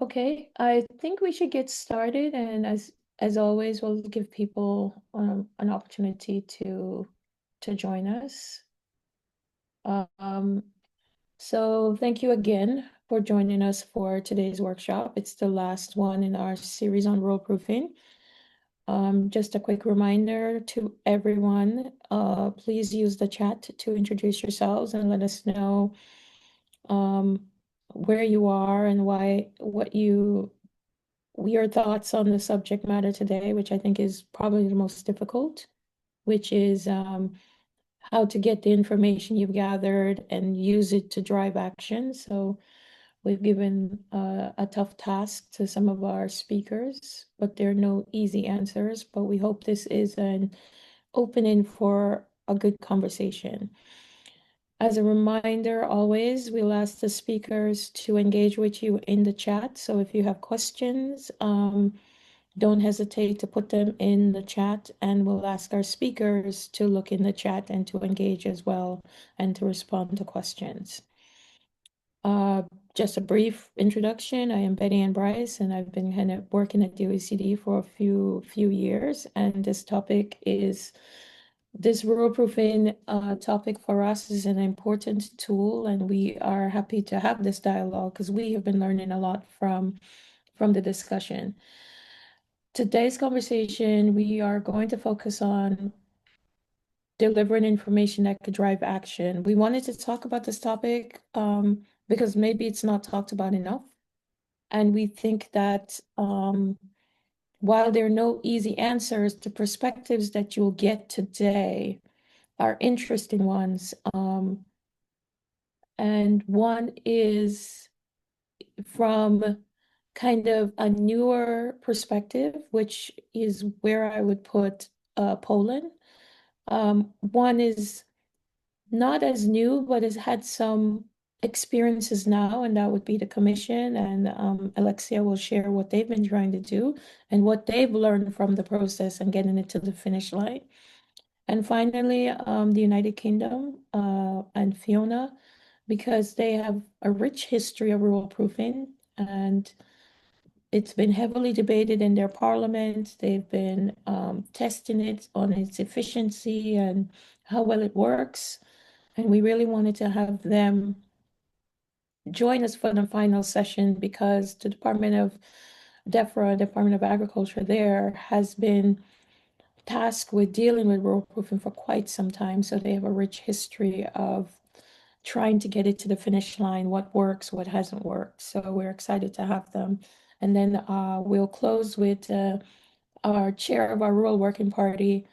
Okay, I think we should get started, and as always, we'll give people an opportunity to join us. Um, so thank you again for joining us for today's workshop. It's the last one in our series on rule proofing. Just a quick reminder to everyone, please use the chat to introduce yourselves and let us know um, where you are and your thoughts on the subject matter today, which I think is probably the most difficult, which is how to get the information you've gathered and use it to drive action. So we've given a tough task to some of our speakers, but there are no easy answers. But we hope this is an opening for a good conversation. As a reminder, always, we'll ask the speakers to engage with you in the chat. So if you have questions, don't hesitate to put them in the chat, and we'll ask our speakers to look in the chat and to engage as well and to respond to questions. Uh, just a brief introduction. I am Betty Ann Bryce, and I've been kind of working at the OECD for a few years. And this rural proofing topic for us is an important tool, and we are happy to have this dialogue because we have been learning a lot from the discussion. Today's conversation, we are going to focus on delivering information that could drive action. We wanted to talk about this topic because maybe it's not talked about enough. And we think that while there are no easy answers, the perspectives that you'll get today are interesting ones. And one is from kind of a newer perspective, which is where I would put Poland. One is not as new, but has had some experiences now, and that would be the commission. And Alexia will share what they've been trying to do and what they've learned from the process and getting it to the finish line. And finally, the United Kingdom and Fiona, because they have a rich history of rule proofing, and it's been heavily debated in their parliament. They've been testing it on its efficiency and how well it works. And we really wanted to have them join us for the final session because the Department of DEFRA, Department of Agriculture there, has been tasked with dealing with rural proofing for quite some time. So they have a rich history of trying to get it to the finish line, what works, what hasn't worked. So we're excited to have them. And then we'll close with our chair of our Rural Working Party,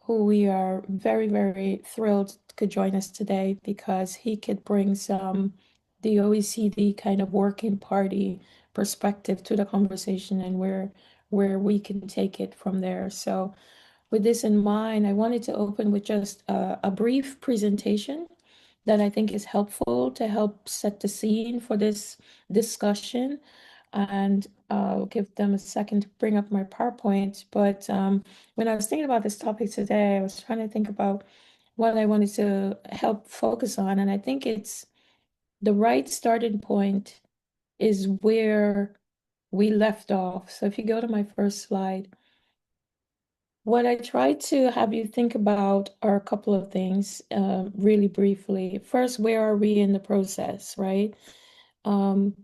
who we are very, very thrilled could join us today because he could bring some the OECD kind of working party perspective to the conversation and where we can take it from there. So with this in mind, I wanted to open with just a brief presentation that I think is helpful to help set the scene for this discussion. And I'll give them a second to bring up my PowerPoint. But when I was thinking about this topic today, I was trying to think about what I wanted to help focus on. And I think it's the right starting point is where we left off. So if you go to my first slide, what I tried to have you think about are a couple of things really briefly. First, where are we in the process, right? Um,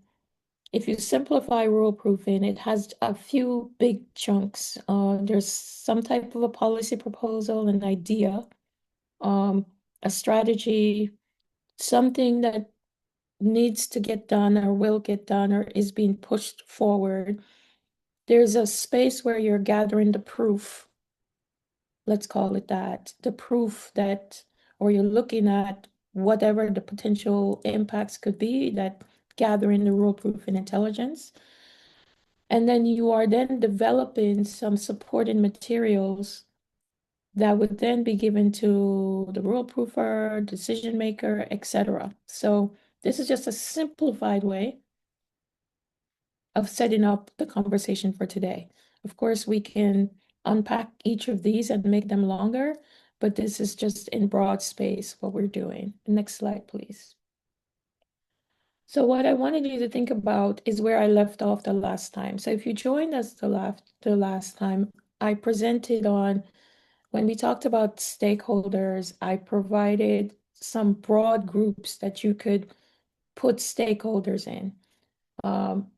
if you simplify rule proofing, it has a few big chunks. There's some type of a policy proposal, an idea, um, a strategy, something that needs to get done or will get done or is being pushed forward. There's a space where you're gathering the proof, let's call it that, the proof that, or you're looking at whatever the potential impacts could be that gathering the rule proof and intelligence. And then you are then developing some supporting materials that would then be given to the rule proofer, decision maker, etc. So this is just a simplified way of setting up the conversation for today. Of course, we can unpack each of these and make them longer, but this is just in broad space what we're doing. Next slide, please. So what I wanted you to think about is where I left off the last time. So if you joined us the last time, I presented on when we talked about stakeholders, I provided some broad groups that you could put stakeholders in. Um,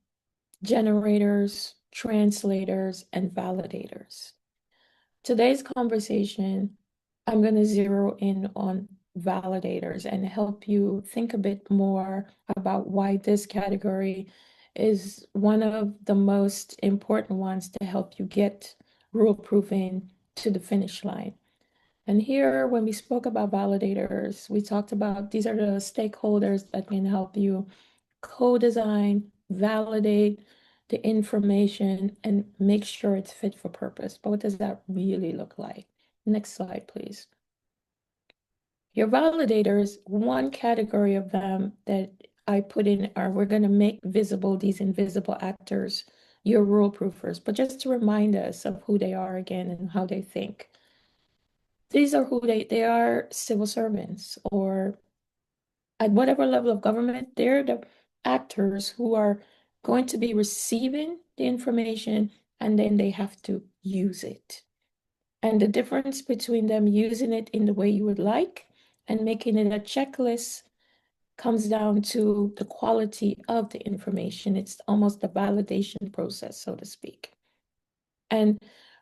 Generators, translators, and validators. Today's conversation, I'm going to zero in on validators and help you think a bit more about why this category is one of the most important ones to help you get rule proofing to the finish line. And here, when we spoke about validators, we talked about these are the stakeholders that can help you co-design, validate the information, and make sure it's fit for purpose. But what does that really look like? Next slide, please. Your validators, one category of them that I put in are we're going to make visible these invisible actors, your rule proofers, but just to remind us of who they are again and how they think. These are who they are civil servants or at whatever level of government, they're the actors who are going to be receiving the information and then they have to use it. And the difference between them using it in the way you would like and making it a checklist comes down to the quality of the information. It's almost the validation process, so to speak. And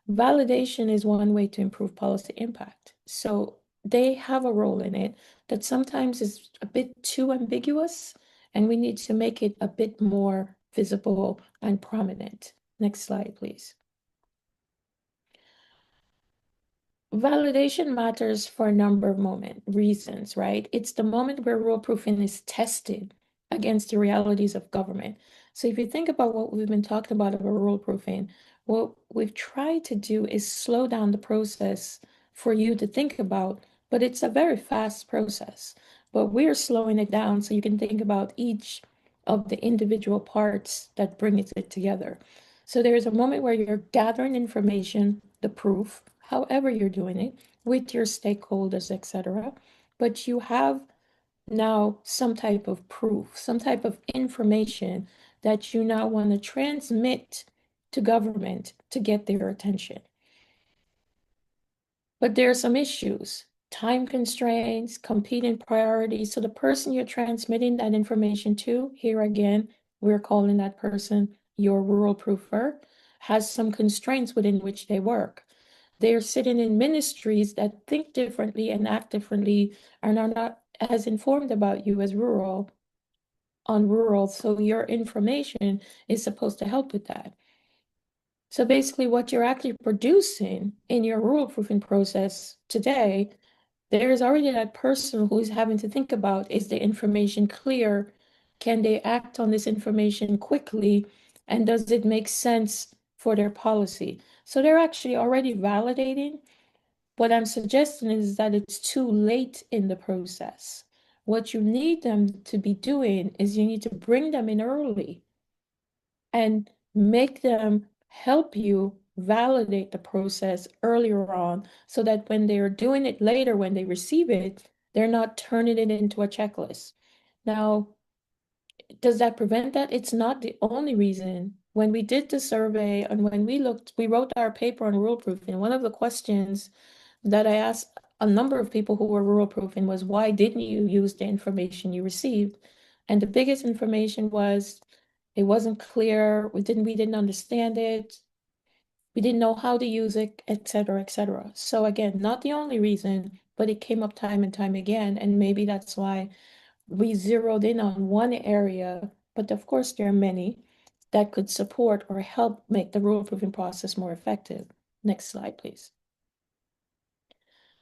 validation is one way to improve policy impact. So they have a role in it that sometimes is a bit too ambiguous, and we need to make it a bit more visible and prominent. Next slide, please. Validation matters for a number of reasons, right? It's the moment where rule proofing is tested against the realities of government. So if you think about what we've been talking about rule proofing, what we've tried to do is slow down the process for you to think about, but it's a very fast process. But we're slowing it down so you can think about each of the individual parts that bring it together. So there's a moment where you're gathering information, the proof, however you're doing it, with your stakeholders, etc. But you have now some type of proof, some type of information that you now want to transmit to government to get their attention. But there are some issues, time constraints, competing priorities. So the person you're transmitting that information to, here again, we're calling that person your rural proofer, has some constraints within which they work. They're sitting in ministries that think differently and act differently and are not as informed about you as rural. So your information is supposed to help with that. So basically, what you're actually producing in your rule proofing process today, there's already that person who's having to think about, is the information clear? Can they act on this information quickly? And does it make sense for their policy? So they're actually already validating. What I'm suggesting is that it's too late in the process. What you need them to be doing is you need to bring them in early and make them help you validate the process earlier on so that when they're doing it later, when they receive it, they're not turning it into a checklist. Now, does that prevent that? It's not the only reason. When we did the survey and when we wrote our paper on rule proofing, one of the questions that I asked a number of people who were rule proofing was, why didn't you use the information you received? And the biggest information was it wasn't clear. We didn't understand it. We didn't know how to use it, et cetera, et cetera. So again, not the only reason, but it came up time and time again. And maybe that's why we zeroed in on one area, but of course there are many that could support or help make the rule proofing process more effective. Next slide, please.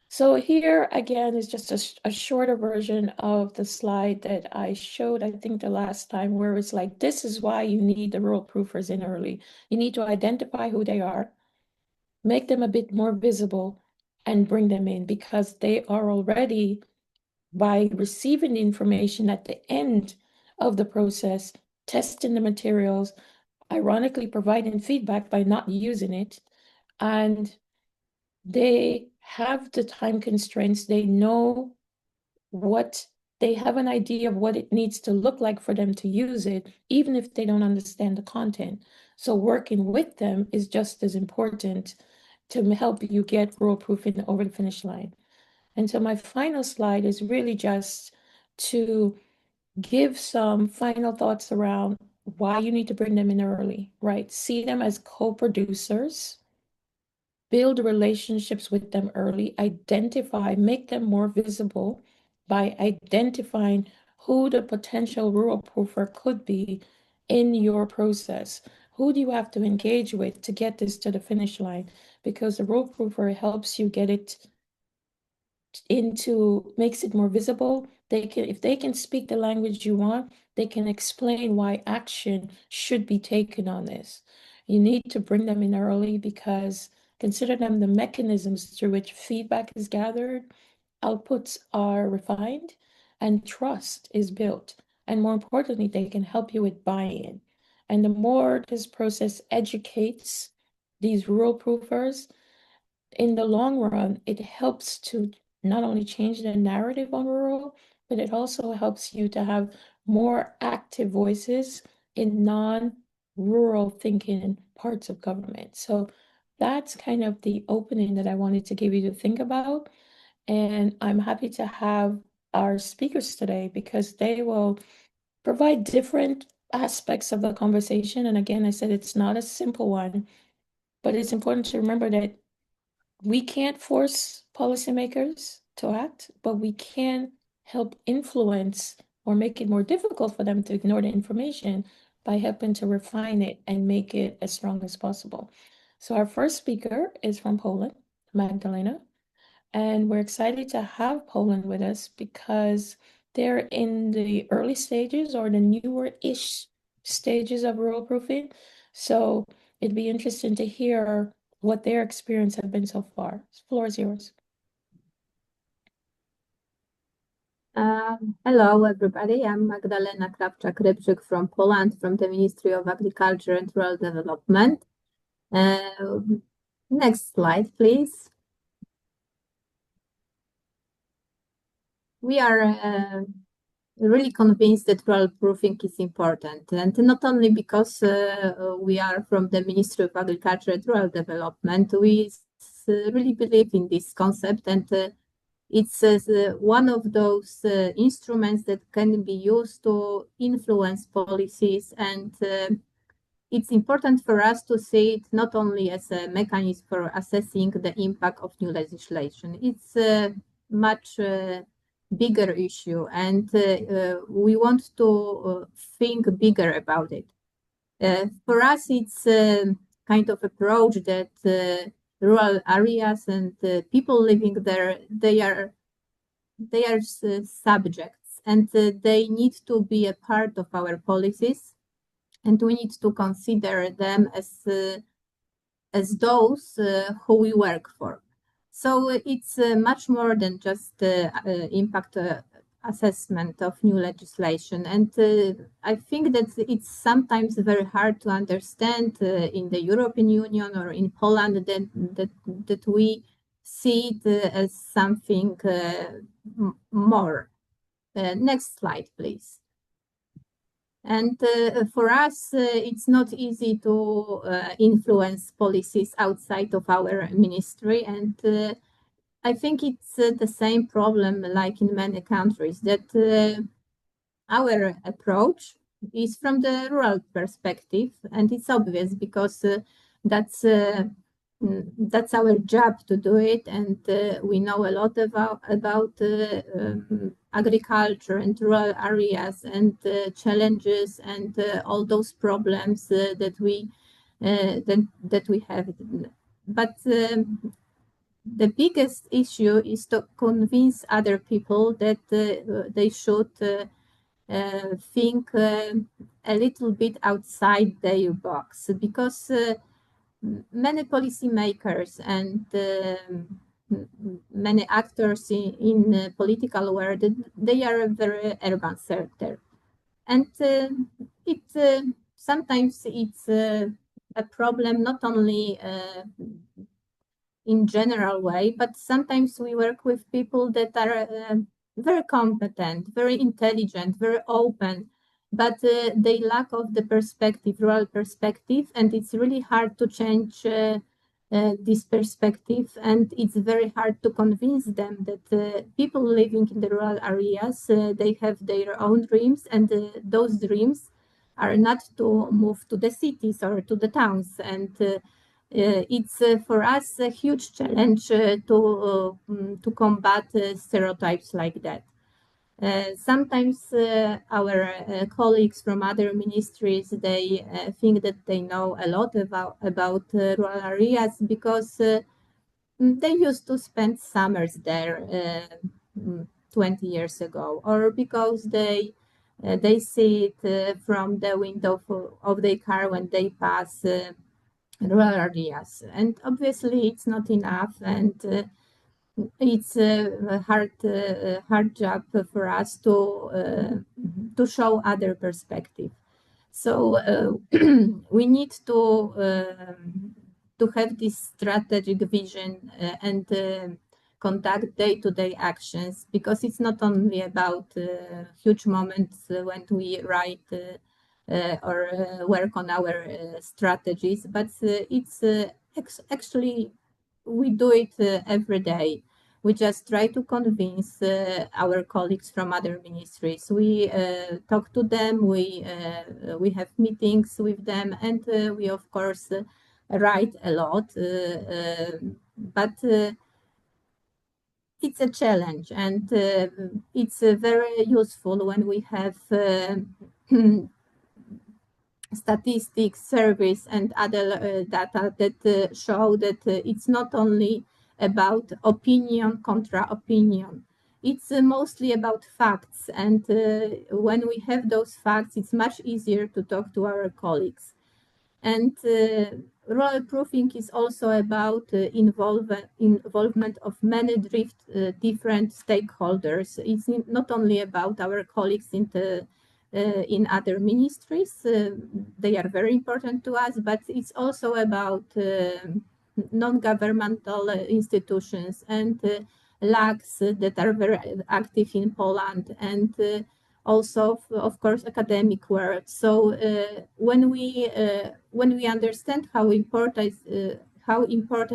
So here again is just a shorter version of the slide that I showed, I think the last time, where it's like, this is why you need the rule proofers in early. You need to identify who they are, make them a bit more visible, and bring them in because they are already, by receiving the information at the end of the process, testing the materials, ironically providing feedback by not using it, and they have the time constraints. They know what they have an idea of what it needs to look like for them to use it, even if they don't understand the content. So working with them is just as important to help you get rural proofing over the finish line. And so my final slide is really just to give some final thoughts around why you need to bring them in early, right? See them as co-producers, build relationships with them early, identify, make them more visible by identifying who the potential rural proofer could be in your process. Who do you have to engage with to get this to the finish line? Because the rural proofer helps you get it into, makes it more visible. They can, if they can speak the language you want, they can explain why action should be taken on this. You need to bring them in early because consider them the mechanisms through which feedback is gathered, outputs are refined, and trust is built. And more importantly, they can help you with buy-in. And the more this process educates these rural proofers, in the long run, it helps to not only change the narrative on rural, but it also helps you to have more active voices in non-rural thinking parts of government. So that's kind of the opening that I wanted to give you to think about. And I'm happy to have our speakers today because they will provide different aspects of the conversation. And again, I said it's not a simple one, but it's important to remember that we can't force policymakers to act, but we can help influence or make it more difficult for them to ignore the information by helping to refine it and make it as strong as possible. So our first speaker is from Poland, Magdalena, and we're excited to have Poland with us because they're in the early stages or the newer-ish stages of rural proofing. So it'd be interesting to hear what their experience have been so far. The floor is yours. Hello, everybody. I'm Magdalena Krawczak-Rybczyk from Poland, from the Ministry of Agriculture and Rural Development. Next slide, please. We are really convinced that rural proofing is important, and not only because we are from the Ministry of Agriculture and Rural Development, we really believe in this concept, and it's one of those instruments that can be used to influence policies, and it's important for us to see it not only as a mechanism for assessing the impact of new legislation. It's a much bigger issue, and we want to think bigger about it. For us, it's a kind of approach that rural areas and people living there, they are subjects, and they need to be a part of our policies, and we need to consider them as those who we work for. So it's much more than just impact assessment of new legislation. And I think that it's sometimes very hard to understand in the European Union or in Poland that we see it as something more. Next slide, please. And for us, it's not easy to influence policies outside of our ministry. And I think it's the same problem like in many countries, that our approach is from the rural perspective. And it's obvious because that's our job to do it. And we know a lot about agriculture and rural areas and challenges and all those problems that we have. But the biggest issue is to convince other people that they should think a little bit outside their box, because many policymakers and many actors in the political world, they are very urban centered, and sometimes it's a problem not only in general way, but sometimes we work with people that are very competent, very intelligent, very open, but they lack of the perspective, rural perspective, and it's really hard to change this perspective, and it's very hard to convince them that people living in the rural areas, they have their own dreams, and those dreams are not to move to the cities or to the towns. And it's for us a huge challenge to combat stereotypes like that. Sometimes our colleagues from other ministries, they think that they know a lot about rural areas because they used to spend summers there 20 years ago, or because they see it from the window of their car when they pass rural areas. And obviously, it's not enough, and it's a hard job for us to show other perspective. So we need to have this strategic vision and conduct day-to-day actions, because it's not only about huge moments when we write or work on our strategies, but it's actually we do it every day. We just try to convince our colleagues from other ministries. We talk to them, we have meetings with them, and we, of course, write a lot. But it's a challenge, and it's very useful when we have statistics, surveys, and other data that show that it's not only about opinion contra opinion. It's mostly about facts. And when we have those facts, it's much easier to talk to our colleagues. And rural proofing is also about involvement of many different stakeholders. It's not only about our colleagues in other ministries. They are very important to us, but it's also about non-governmental institutions and LACs that are very active in Poland, and also, of course, academic work. So when we understand how important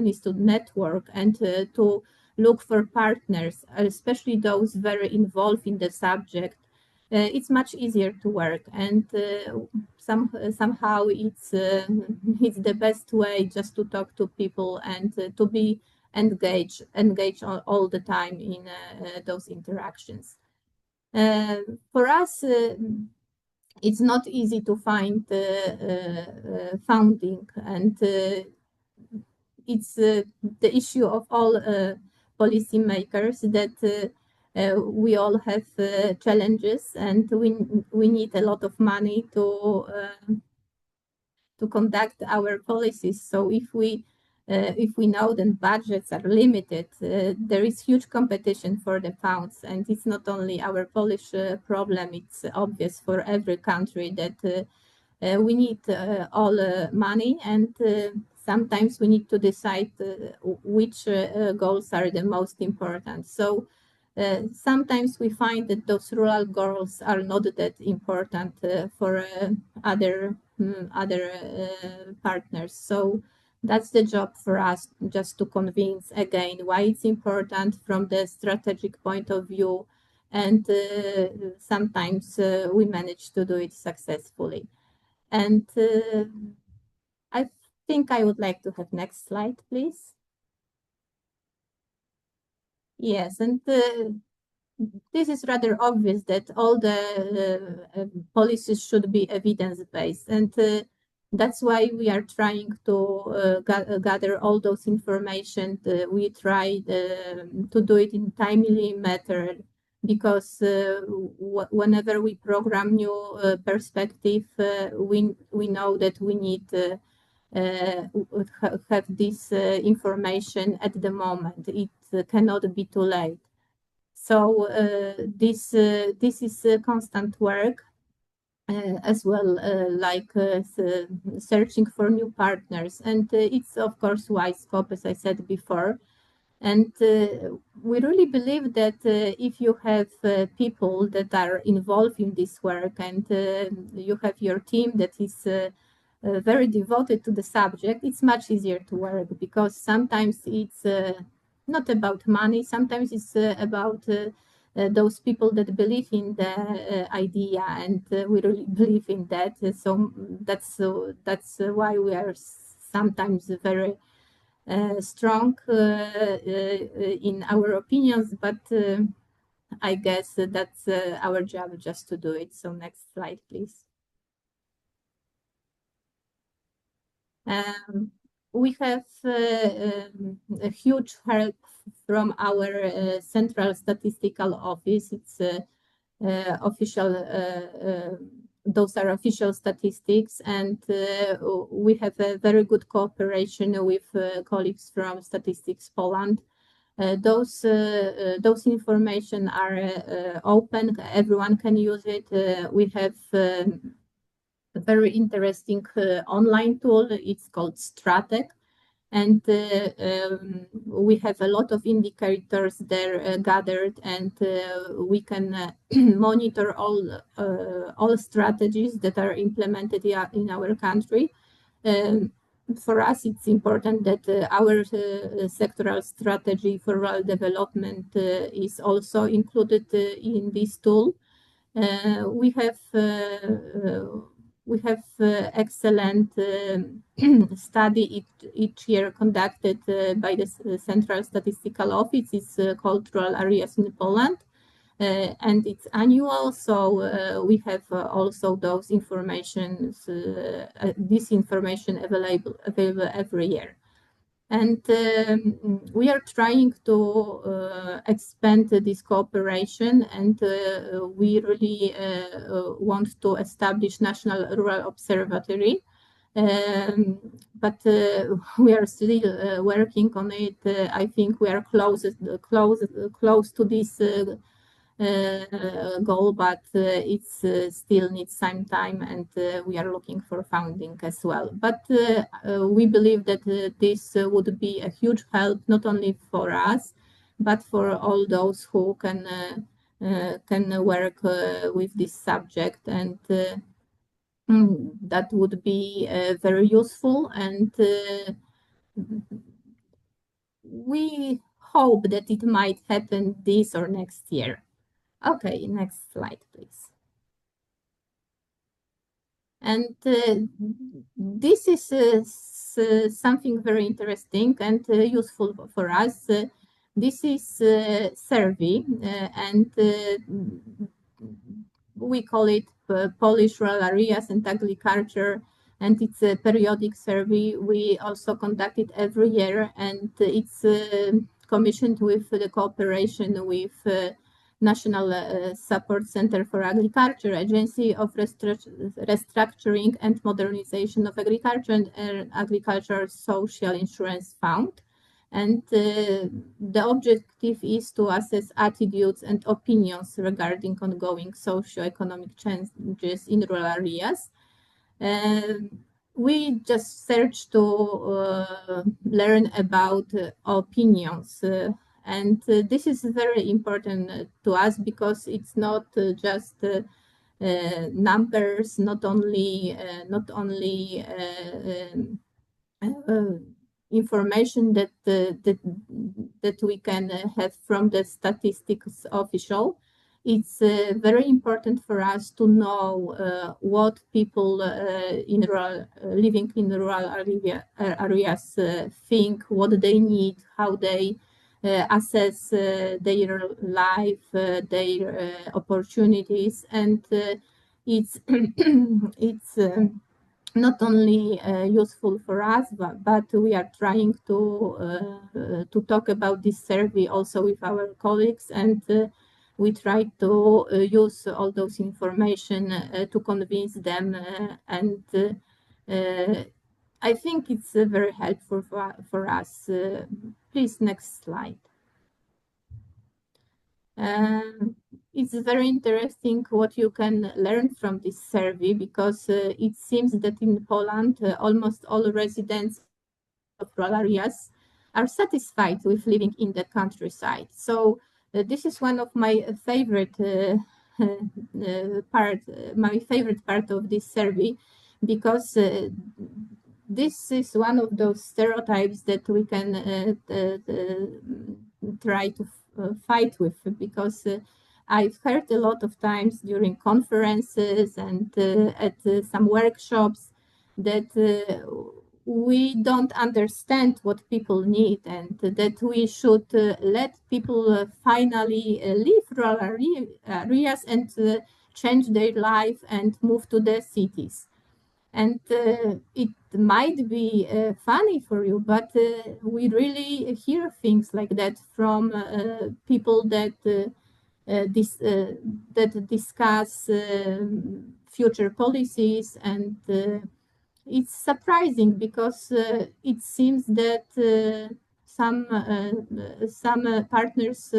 is to network and to look for partners, especially those very involved in the subject, it's much easier to work. And somehow it's the best way just to talk to people and to be engaged all the time in those interactions. For us, it's not easy to find funding, and it's the issue of all policymakers that we all have challenges, and we need a lot of money to conduct our policies. So if we know that budgets are limited, there is huge competition for the funds, and it's not only our Polish problem. It's obvious for every country that we need all money, and sometimes we need to decide which goals are the most important. So sometimes we find that those rural goals are not that important for other partners. So that's the job for us, just to convince again why it's important from the strategic point of view, and sometimes we manage to do it successfully. And I think I would like to have next slide, please. Yes, and this is rather obvious that all the policies should be evidence-based, and that's why we are trying to gather all those information. We try to do it in timely method, because whenever we program new perspective, we know that we need have this information at the moment. It cannot be too late. So this is constant work, as well, like searching for new partners. And it's, of course, wide scope, as I said before. And we really believe that if you have people that are involved in this work and you have your team that is very devoted to the subject, it's much easier to work because sometimes it's not about money, sometimes it's about those people that believe in the idea, and we really believe in that. So that's why we are sometimes very strong in our opinions, but I guess that's our job just to do it. So next slide, please. We have a huge help from our central statistical office. It's official, those are official statistics, and we have a very good cooperation with colleagues from Statistics Poland. Those information are open, everyone can use it. We have a very interesting online tool, it's called Stratec, and we have a lot of indicators there gathered, and we can monitor all strategies that are implemented in our country. For us, it's important that our sectoral strategy for rural development is also included in this tool. We have excellent study each year conducted by the Central Statistical Office. It's called Rural Areas in Poland, and it's annual. So we have also those this information available every year. And we are trying to expand this cooperation, and we really want to establish National Rural Observatory. But we are still working on it. I think we are close to this goal, but it still needs some time, and we are looking for funding as well. But we believe that this would be a huge help, not only for us, but for all those who can work with this subject, and that would be very useful. And we hope that it might happen this or next year. Okay, next slide, please. And this is something very interesting and useful for us. This is a survey, and we call it Polish Rural Areas and Agriculture, and it's a periodic survey. We also conduct it every year, and it's commissioned with the cooperation with National Support Center for Agriculture, Agency of Restructuring and Modernization of Agriculture, and Agricultural Social Insurance Fund. And the objective is to assess attitudes and opinions regarding ongoing socio-economic changes in rural areas. We just searched to learn about opinions. And this is very important to us because it's not just numbers, not only information that we can have from the statistics official. It's very important for us to know what people living in rural areas think, what they need, how they assess their life, their opportunities, and it's it's not only useful for us, but we are trying to talk about this survey also with our colleagues, and we try to use all those information to convince them, and I think it's very helpful for us. Please, next slide. It's very interesting what you can learn from this survey, because it seems that in Poland, almost all residents of rural areas are satisfied with living in the countryside. So this is one of my favorite my favorite part of this survey, because this is one of those stereotypes that we can try to fight with, because I've heard a lot of times during conferences and at some workshops that we don't understand what people need, and that we should let people finally leave rural areas and change their life and move to the cities. And it might be funny for you, but we really hear things like that from people that that discuss future policies, and it's surprising, because it seems that some partners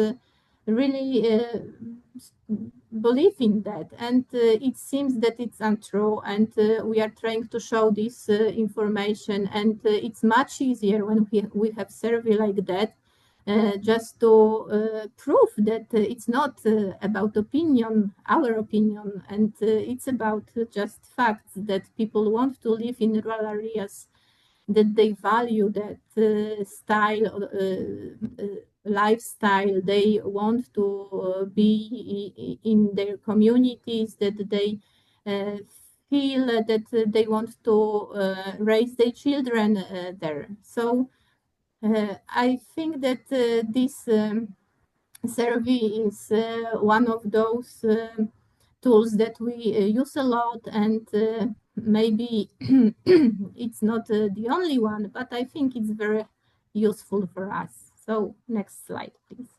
really believe in that, and it seems that it's untrue, and we are trying to show this information, and it's much easier when we have survey like that, just to prove that it's not about opinion, our opinion, and it's about just facts, that people want to live in rural areas, that they value that lifestyle, they want to be in their communities, that they feel that they want to raise their children there. So I think that this survey is one of those tools that we use a lot, and maybe it's not the only one, but I think it's very useful for us. So next slide, please.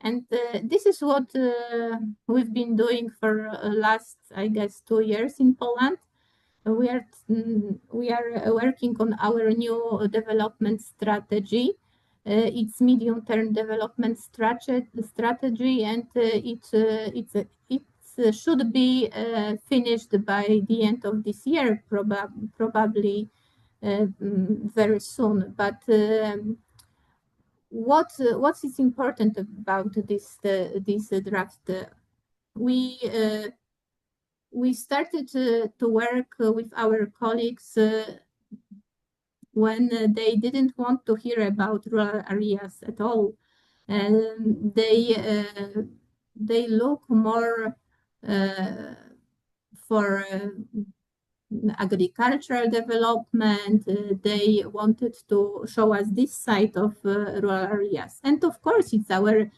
And this is what we've been doing for last, I guess, 2 years in Poland. We are working on our new development strategy. It's medium-term development strategy, and it should be finished by the end of this year, probably very soon. But what is important about this draft? We started to work with our colleagues when they didn't want to hear about rural areas at all. And they look more for agricultural development. They wanted to show us this side of rural areas, and of course, it's our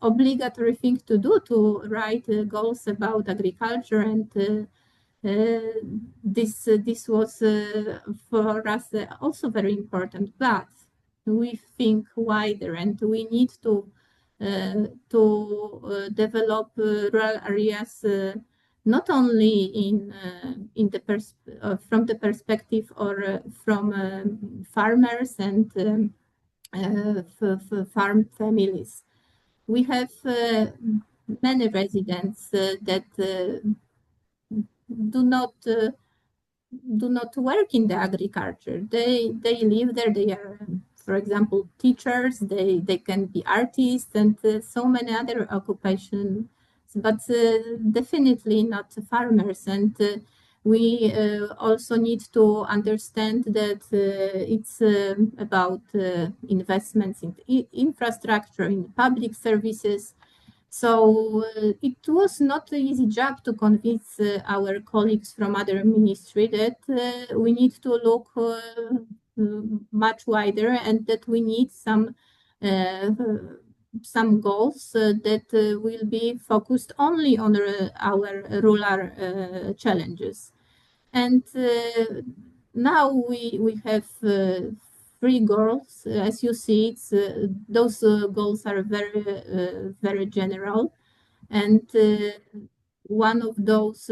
obligatory thing to do, to write goals about agriculture, and this was for us also very important. But we think wider, and we need to develop rural areas not only in the from the perspective or from farmers and farm families. We have many residents that do not work in the agriculture. They live there. They are, for example, teachers. They can be artists and so many other occupations, but definitely not farmers. And we also need to understand that it's about investments in infrastructure, in public services. So it was not an easy job to convince our colleagues from other ministry that we need to look much wider, and that we need some goals that will be focused only on our rural challenges. And now we have 3 goals. As you see, those goals are very general, and one of those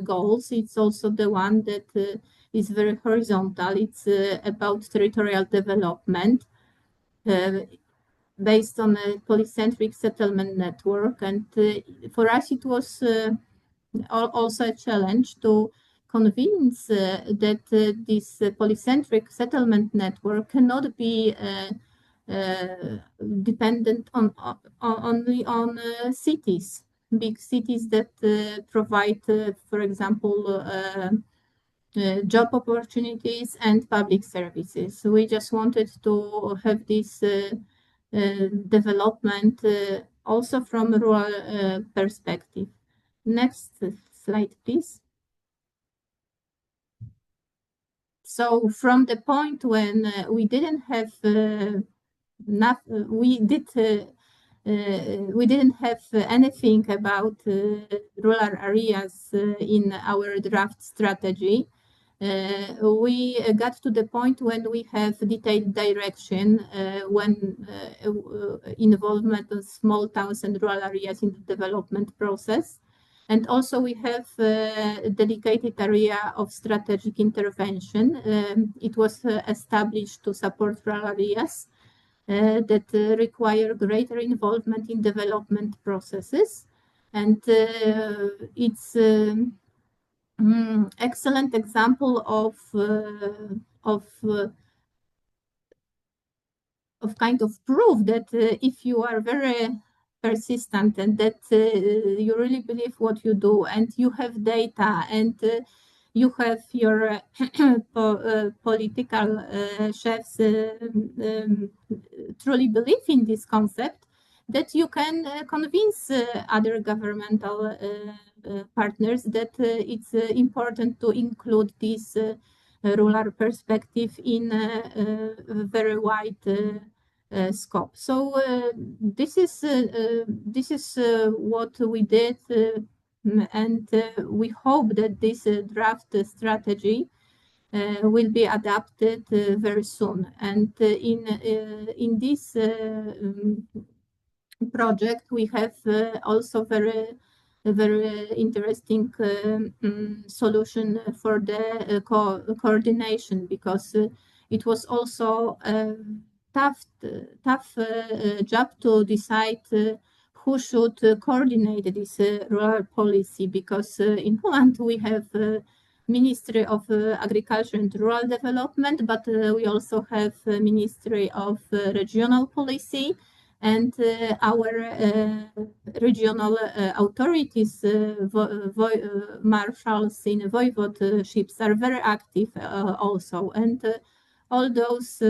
goals, it's also the one that is very horizontal. It's about territorial development based on a polycentric settlement network. And for us, it was also a challenge to convince that this polycentric settlement network cannot be dependent only on cities, big cities that provide, for example, job opportunities and public services. So we just wanted to have this development also from a rural perspective. Next slide, please. So from the point when we didn't have enough, we didn't have anything about rural areas in our draft strategy. We got to the point when we have detailed direction, when involvement of small towns and rural areas in the development process. And also we have a dedicated area of strategic intervention. It was established to support rural areas that require greater involvement in development processes. And it's excellent example of kind of proof that if you are very persistent and that you really believe what you do and you have data and you have your political chefs truly believe in this concept, that you can convince other governmental partners that it's important to include this rural perspective in a very wide scope. So this is what we did, and we hope that this draft strategy will be adapted very soon. And in this project, we have also very interesting solution for the coordination, because it was also a tough job to decide who should coordinate this rural policy, because in Poland we have Ministry of Agriculture and Rural Development, but we also have Ministry of Regional Policy, and our regional authorities, marshals in voivodeships are very active also, and all those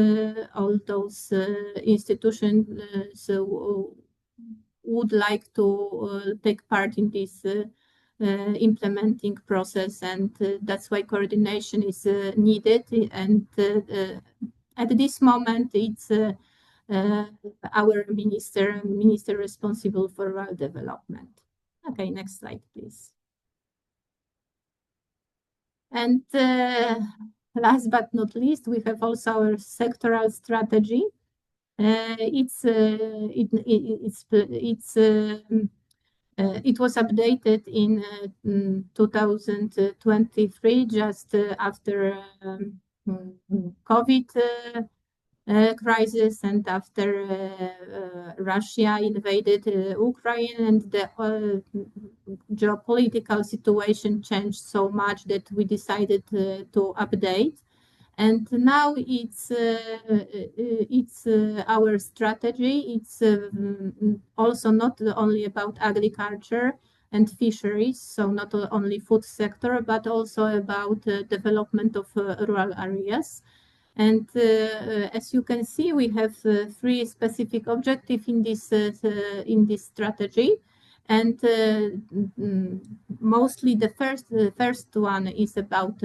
institutions would like to take part in this implementing process, and that's why coordination is needed. And at this moment, it's our minister responsible for rural development. Okay, next slide, please. And last but not least, we have also our sectoral strategy. It was updated in 2023, just after COVID crisis, and after Russia invaded Ukraine, and the geopolitical situation changed so much that we decided to update. And now it's our strategy. It's also not only about agriculture and fisheries, so not only food sector, but also about development of rural areas. And as you can see, we have three specific objectives in this strategy. And mostly the first one is about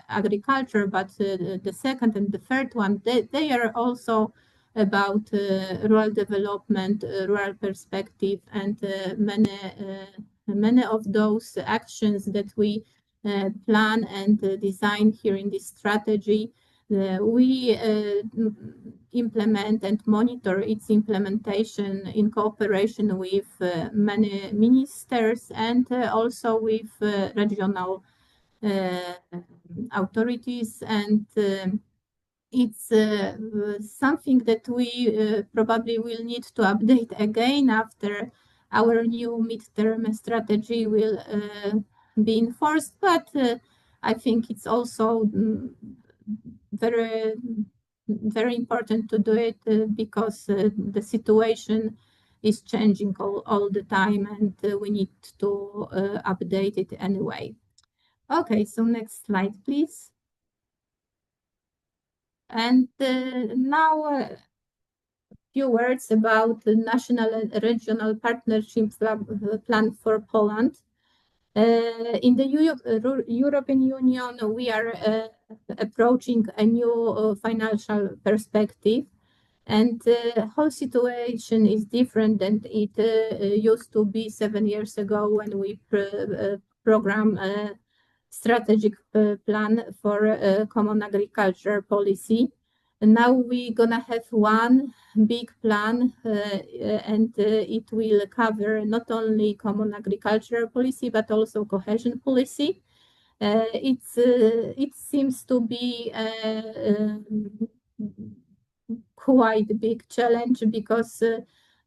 agriculture, but the second and the third one, they are also about rural development, rural perspective, and many of those actions that we plan and design here in this strategy, we implement and monitor its implementation in cooperation with many ministers, and also with regional authorities. And it's something that we probably will need to update again after our new midterm strategy will be enforced, but I think it's also very very important to do it because the situation is changing all the time, and we need to update it anyway. Okay, so next slide, please. And now a few words about the national and regional partnership plan for Poland. In the European Union, we are approaching a new financial perspective, and the whole situation is different than it used to be 7 years ago when we program a strategic plan for common agriculture policy. And now we're gonna have one big plan, and it will cover not only common agricultural policy but also cohesion policy. It seems to be quite a big challenge because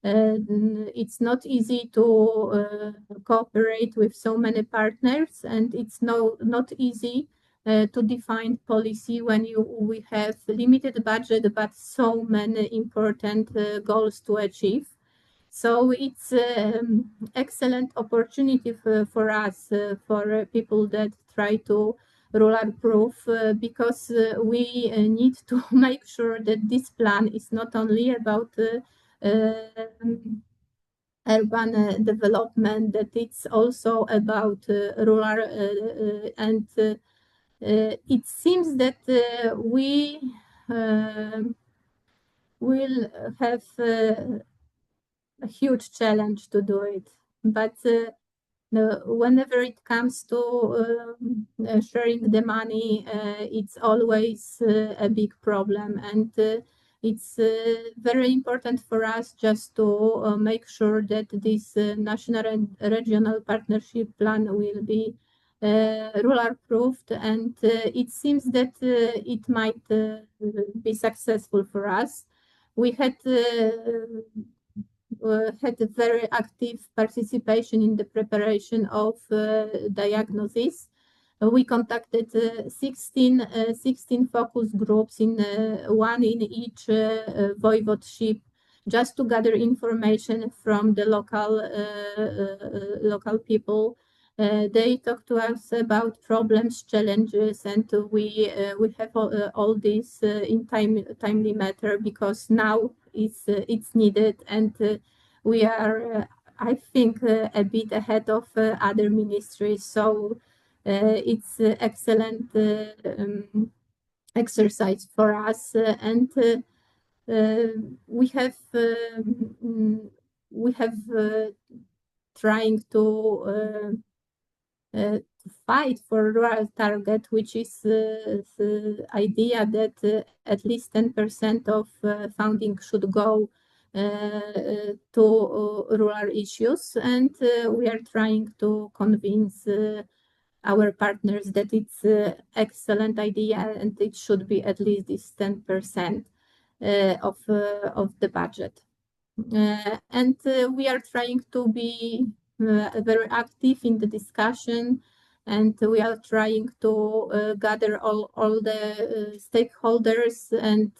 it's not easy to cooperate with so many partners, and it's not easy to define policy when we have limited budget but so many important goals to achieve. So it's excellent opportunity for us, for people that try to rural proof, because we need to make sure that this plan is not only about urban development, that it's also about rural, and it seems that we will have a huge challenge to do it. But whenever it comes to sharing the money, it's always a big problem. And it's very important for us just to make sure that this national and regional partnership plan will be rural proofed. And it seems that it might be successful for us. We had a very active participation in the preparation of diagnosis. We contacted 16 focus groups, one in each voivodeship, just to gather information from the local people. They talk to us about problems, challenges, and we have all this in timely matter, because now it's needed, and we are, I think, a bit ahead of other ministries. So it's excellent exercise for us, and we have trying to fight for rural target, which is the idea that at least 10% of funding should go to rural issues. And we are trying to convince our partners that it's an excellent idea and it should be at least this 10% of the budget. And we are trying to be very active in the discussion, and we are trying to gather all the stakeholders, and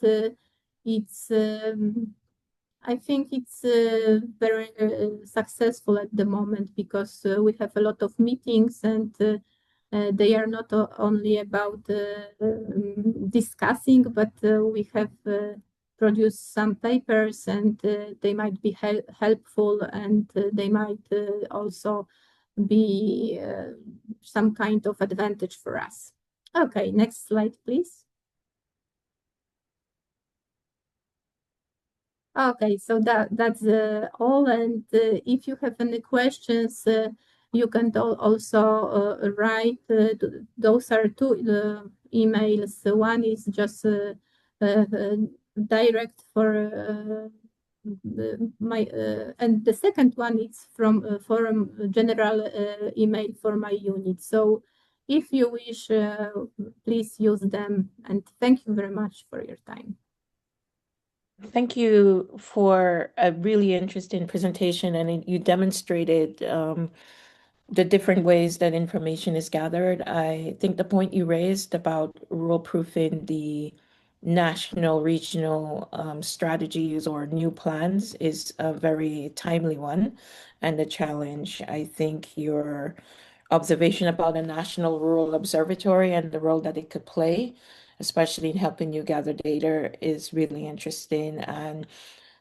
it's I think it's very successful at the moment, because we have a lot of meetings, and they are not only about discussing, but we have produced some papers, and they might be helpful, and they might also be some kind of advantage for us. Okay, next slide, please. Okay, so that's all, and if you have any questions, you can also write. Those are two emails. One is just direct for my, and the second one is from forum general email for my unit. So if you wish, please use them, and thank you very much for your time. Thank you for a really interesting presentation, and you demonstrated the different ways that information is gathered. I think the point you raised about rule proofing the national, regional strategies or new plans is a very timely one and a challenge. I think your observation about a national rural observatory and the role that it could play, especially in helping you gather data, is really interesting. And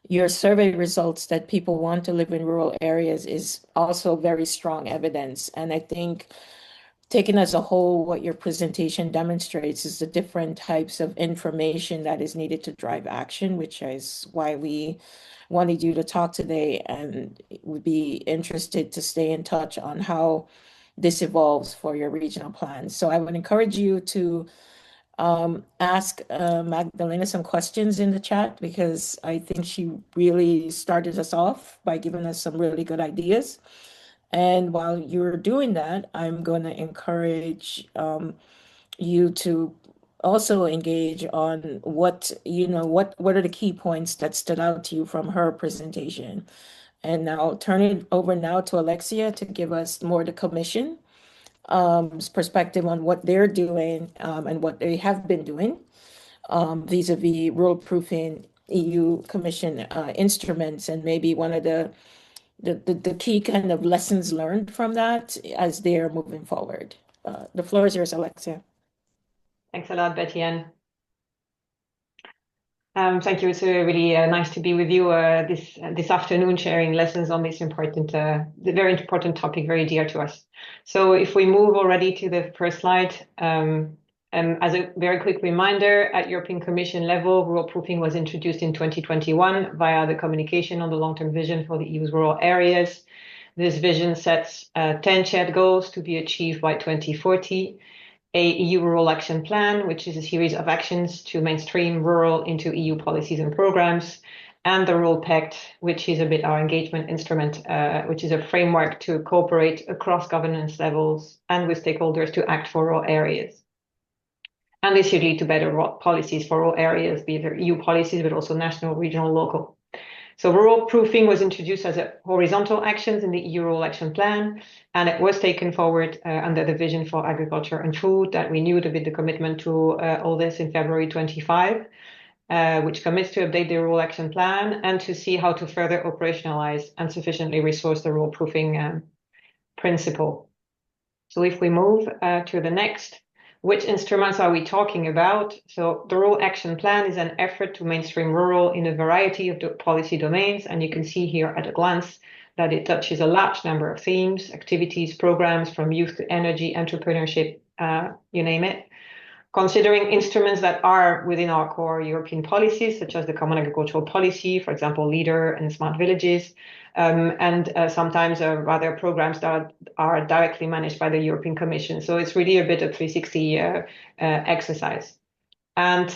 your survey results that people want to live in rural areas is also very strong evidence. And I think taken as a whole, what your presentation demonstrates is the different types of information that is needed to drive action, which is why we wanted you to talk today and would be interested to stay in touch on how this evolves for your regional plans. So I would encourage you to ask Magdalena some questions in the chat because I think she really started us off by giving us some really good ideas. And while you're doing that, I'm going to encourage you to also engage on what are the key points that stood out to you from her presentation. And now turn it over now to Alexia to give us more the commission perspective on what they're doing and what they have been doing vis-a-vis rule proofing EU Commission instruments and maybe one of the key kind of lessons learned from that as they're moving forward. The floor is yours, Alexia. Thanks a lot, Betty Ann. Thank you. It's really nice to be with you this afternoon, sharing lessons on this important, the very important topic, very dear to us. So if we move already to the first slide, as a very quick reminder, at European Commission level, rural proofing was introduced in 2021 via the communication on the long-term vision for the EU's rural areas. This vision sets 10 shared goals to be achieved by 2040. A EU Rural Action Plan, which is a series of actions to mainstream rural into EU policies and programs, and the Rural Pact, which is a bit our engagement instrument, which is a framework to cooperate across governance levels and with stakeholders to act for rural areas. And this should lead to better policies for rural areas, be it EU policies, but also national, regional, local. So rural proofing was introduced as a horizontal actions in the EU Rural Action Plan, and it was taken forward under the Vision for Agriculture and Food that renewed a bit the commitment to all this in February 25, which commits to update the Rural Action Plan and to see how to further operationalize and sufficiently resource the rural proofing principle. So if we move to the next, which instruments are we talking about? So the Rural Action Plan is an effort to mainstream rural in a variety of policy domains. And you can see here at a glance that it touches a large number of themes, activities, programs from youth to energy, entrepreneurship, you name it. Considering instruments that are within our core European policies, such as the Common Agricultural Policy, for example, LEADER and Smart Villages, and sometimes rather programs that are directly managed by the European Commission. So it's really a bit of 360 exercise. And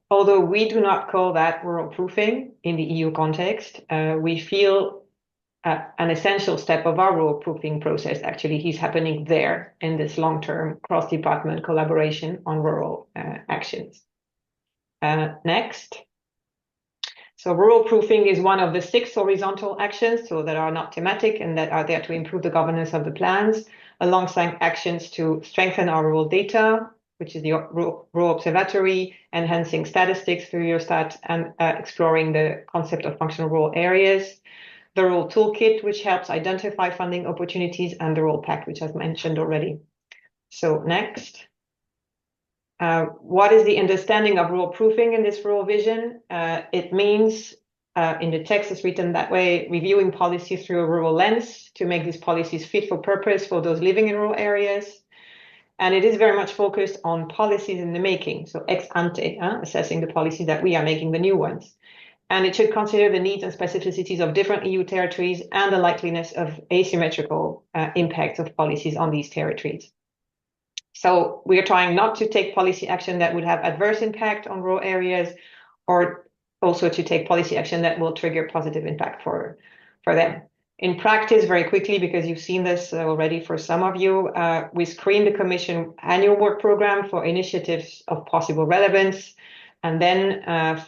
although we do not call that rural proofing in the EU context, we feel an essential step of our rural proofing process actually is happening there in this long-term cross-department collaboration on rural actions. Next. So rural proofing is one of the 6 horizontal actions, so that are not thematic and that are there to improve the governance of the plans, alongside actions to strengthen our rural data, which is the rural observatory, enhancing statistics through Eurostat, and exploring the concept of functional rural areas. The Rural Toolkit, which helps identify funding opportunities, and the Rural Pact, which I've mentioned already. So next. What is the understanding of rural proofing in this rural vision? It means, in the text it's written that way, reviewing policies through a rural lens to make these policies fit for purpose for those living in rural areas. And it is very much focused on policies in the making, so ex ante, assessing the policies that we are making, the new ones. And it should consider the needs and specificities of different EU territories and the likeliness of asymmetrical impacts of policies on these territories. So we are trying not to take policy action that would have adverse impact on rural areas, or also to take policy action that will trigger positive impact for them. In practice, very quickly, because you've seen this already for some of you, we screen the Commission annual work program for initiatives of possible relevance. And then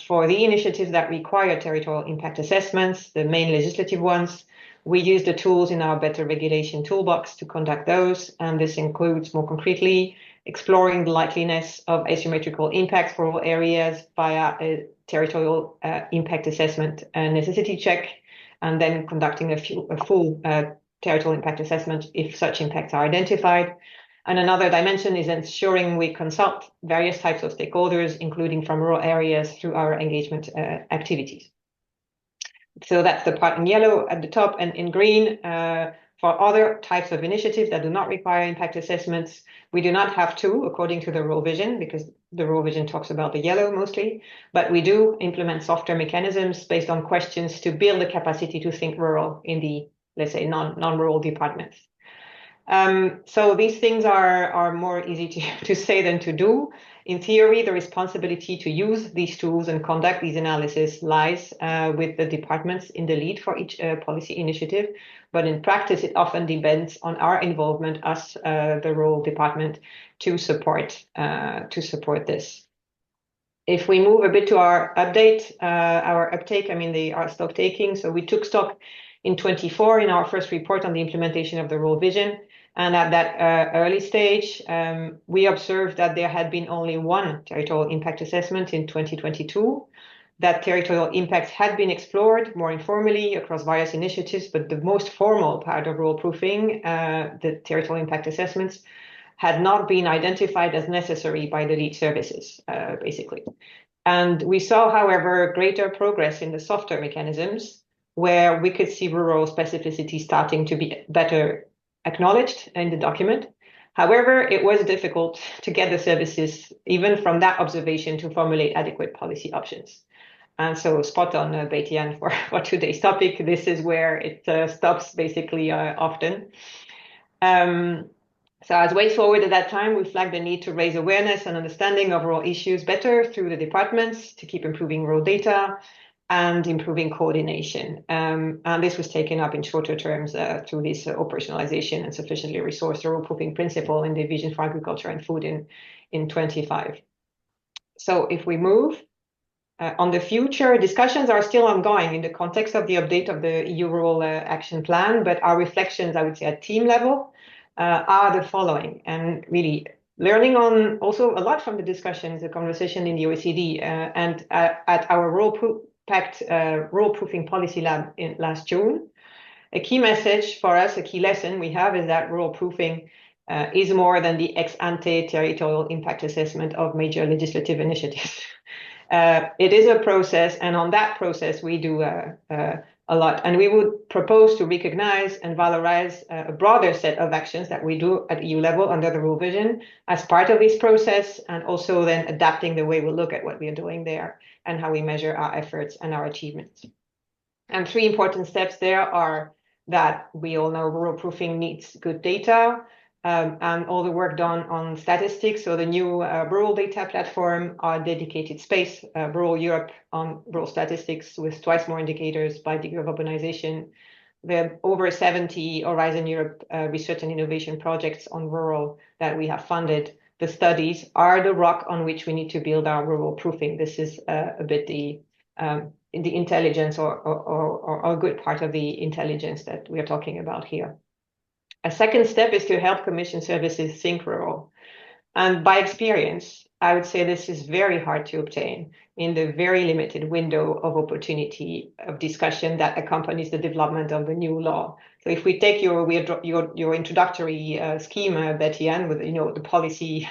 for the initiatives that require territorial impact assessments, the main legislative ones, We use the tools in our better regulation toolbox to conduct those, and this includes more concretely exploring the likeliness of asymmetrical impacts for all areas via a territorial impact assessment and necessity check, and then conducting a full territorial impact assessment if such impacts are identified. And another dimension is ensuring we consult various types of stakeholders, including from rural areas, through our engagement activities. So that's the part in yellow at the top, and in green, for other types of initiatives that do not require impact assessments, we do not have to, according to the rural vision, because the rural vision talks about the yellow mostly, but we do implement software mechanisms based on questions to build the capacity to think rural in the, let's say, non-rural departments. So these things are more easy to say than to do. In theory, the responsibility to use these tools and conduct these analyses lies with the departments in the lead for each policy initiative. But in practice, it often depends on our involvement as the rural department to support this. If we move a bit to our update, our uptake, our stock taking. So we took stock in 24 in our first report on the implementation of the rural vision. And at that early stage, we observed that there had been only one territorial impact assessment in 2022. That territorial impact had been explored more informally across various initiatives, but the most formal part of rural proofing, the territorial impact assessments, had not been identified as necessary by the lead services, basically. And we saw, however, greater progress in the software mechanisms, where we could see rural specificity starting to be better acknowledged in the document. However, it was difficult to get the services, even from that observation, to formulate adequate policy options. And so spot on, Baitian, for today's topic. This is where it stops basically often. So as way forward at that time, we flagged the need to raise awareness and understanding of rural issues better through the departments to keep improving rural data and improving coordination. And this was taken up in shorter terms through this operationalization and sufficiently resourced rural proofing principle in the Vision for Agriculture and Food in 25. So if we move on the future, discussions are still ongoing in the context of the update of the EU Rural Action Plan, but our reflections, I would say, at team level are the following, and really learning on also a lot from the discussions, the conversation in the OECD and at our Rural Pact Rural Proofing Policy Lab in last June. A key message for us, a key lesson we have is that rural proofing is more than the ex-ante territorial impact assessment of major legislative initiatives. It is a process, and on that process we do a lot. And we would propose to recognize and valorize a broader set of actions that we do at EU level under the rural vision as part of this process, and also then adapting the way we look at what we are doing there and how we measure our efforts and our achievements. And three important steps there are that we all know rural proofing needs good data, and all the work done on statistics. So the new rural data platform, our dedicated space, Rural Europe on rural statistics with twice more indicators by degree of urbanization. There are over 70 Horizon Europe research and innovation projects on rural that we have funded. The studies are the rock on which we need to build our rural proofing. This is a bit the intelligence or a good part of the intelligence that we are talking about here. A second step is to help Commission services think rural. And by experience, I would say this is very hard to obtain in the very limited window of opportunity of discussion that accompanies the development of the new law. So if we take your introductory scheme, Betty-Ann, with the policy,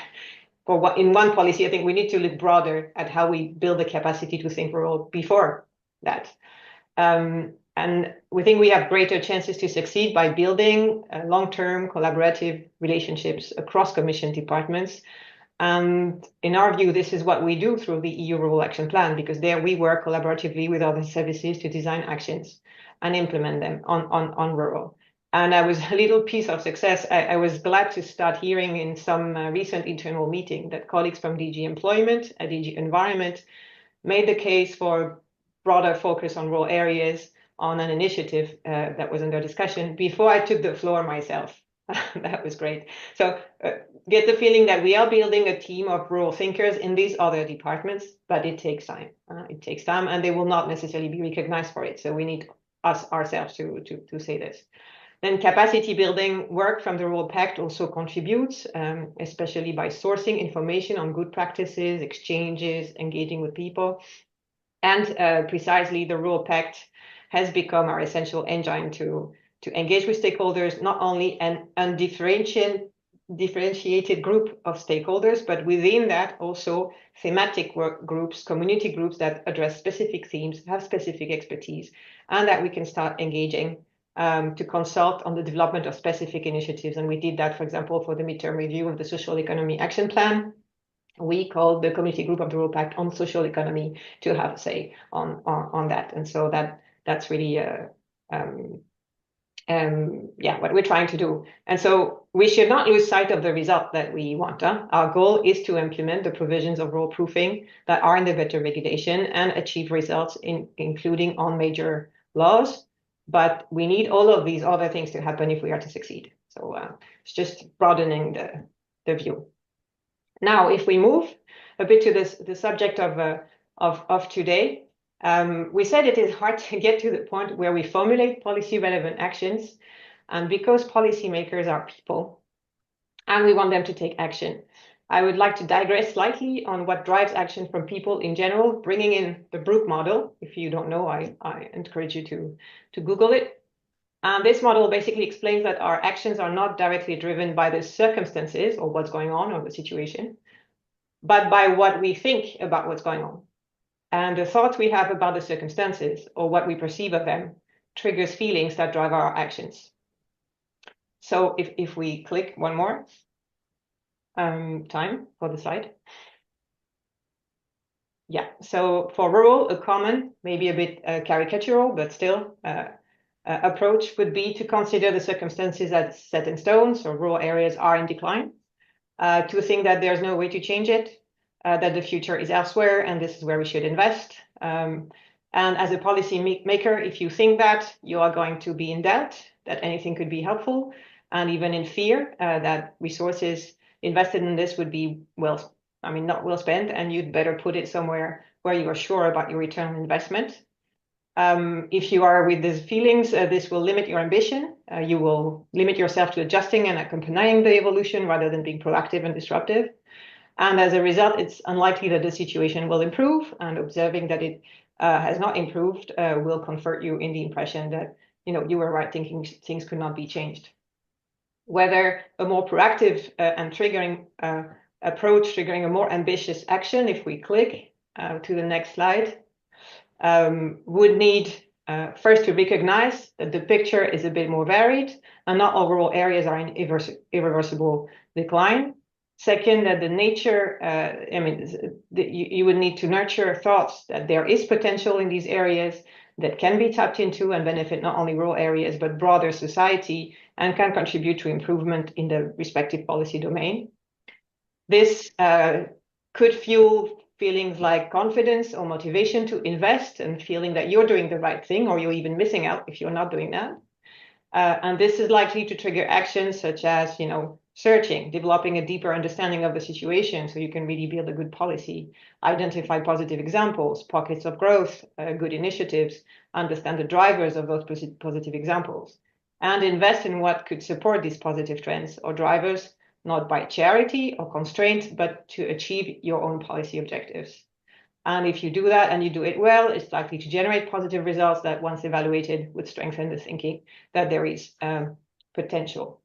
in one policy, I think we need to look broader at how we build the capacity to think rural before that. And we think we have greater chances to succeed by building long-term collaborative relationships across Commission departments. And in our view, this is what we do through the EU Rural Action Plan, because there we work collaboratively with other services to design actions and implement them on rural. And I was a little piece of success. I was glad to start hearing in some recent internal meeting that colleagues from DG Employment and DG Environment made the case for broader focus on rural areas on an initiative that was under discussion before I took the floor myself. That was great. So get the feeling that we are building a team of rural thinkers in these other departments, but it takes time. It takes time, and they will not necessarily be recognized for it. So we need us ourselves to say this. Then capacity building work from the Rural Pact also contributes, especially by sourcing information on good practices, exchanges, engaging with people. And precisely the Rural Pact has become our essential engine to engage with stakeholders, not only an undifferentiated group of stakeholders, but within that also thematic work groups, community groups that address specific themes, have specific expertise, and that we can start engaging to consult on the development of specific initiatives. And we did that, for example, for the midterm review of the Social Economy Action Plan. We called the community group of the Rural Pact on social economy to have a say on that. And so that's really what we're trying to do. And so we should not lose sight of the result that we want. Our goal is to implement the provisions of rural proofing that are in the better regulation and achieve results including on major laws. But we need all of these other things to happen if we are to succeed. So it's just broadening the view. Now, if we move a bit to the subject of today, we said it is hard to get to the point where we formulate policy relevant actions, and because policymakers are people and we want them to take action. I would like to digress slightly on what drives action from people in general, bringing in the Brook model. If you don't know, I encourage you to Google it. And this model basically explains that our actions are not directly driven by the circumstances or what's going on or the situation, but by what we think about what's going on. And the thoughts we have about the circumstances or what we perceive of them triggers feelings that drive our actions. So if we click one more time for the slide. Yeah, so for rural, a common, maybe a bit caricatural, but still approach would be to consider the circumstances as set in stone, so rural areas are in decline, to think that there's no way to change it, that the future is elsewhere and this is where we should invest. And as a policy maker, if you think that, you are going to be in doubt that anything could be helpful, and even in fear that resources invested in this would be not well spent, and you'd better put it somewhere where you are sure about your return on investment. If you are with these feelings, this will limit your ambition. You will limit yourself to adjusting and accompanying the evolution rather than being proactive and disruptive. And as a result, it's unlikely that the situation will improve, and observing that it has not improved will comfort you in the impression that you were right thinking things could not be changed. Whether a more proactive and triggering approach, triggering a more ambitious action, if we click to the next slide, would need first to recognize that the picture is a bit more varied and not all rural areas are in irreversible decline. Second, that the nature, you would need to nurture thoughts that there is potential in these areas that can be tapped into and benefit not only rural areas, but broader society, and can contribute to improvement in the respective policy domain. This could fuel feelings like confidence or motivation to invest, and feeling that you're doing the right thing, or you're even missing out if you're not doing that. And this is likely to trigger actions such as, searching, developing a deeper understanding of the situation so you can really build a good policy, identify positive examples, pockets of growth, good initiatives, understand the drivers of those positive examples, and invest in what could support these positive trends or drivers, not by charity or constraint, but to achieve your own policy objectives. And if you do that and you do it well, it's likely to generate positive results that, once evaluated, would strengthen the thinking that there is potential.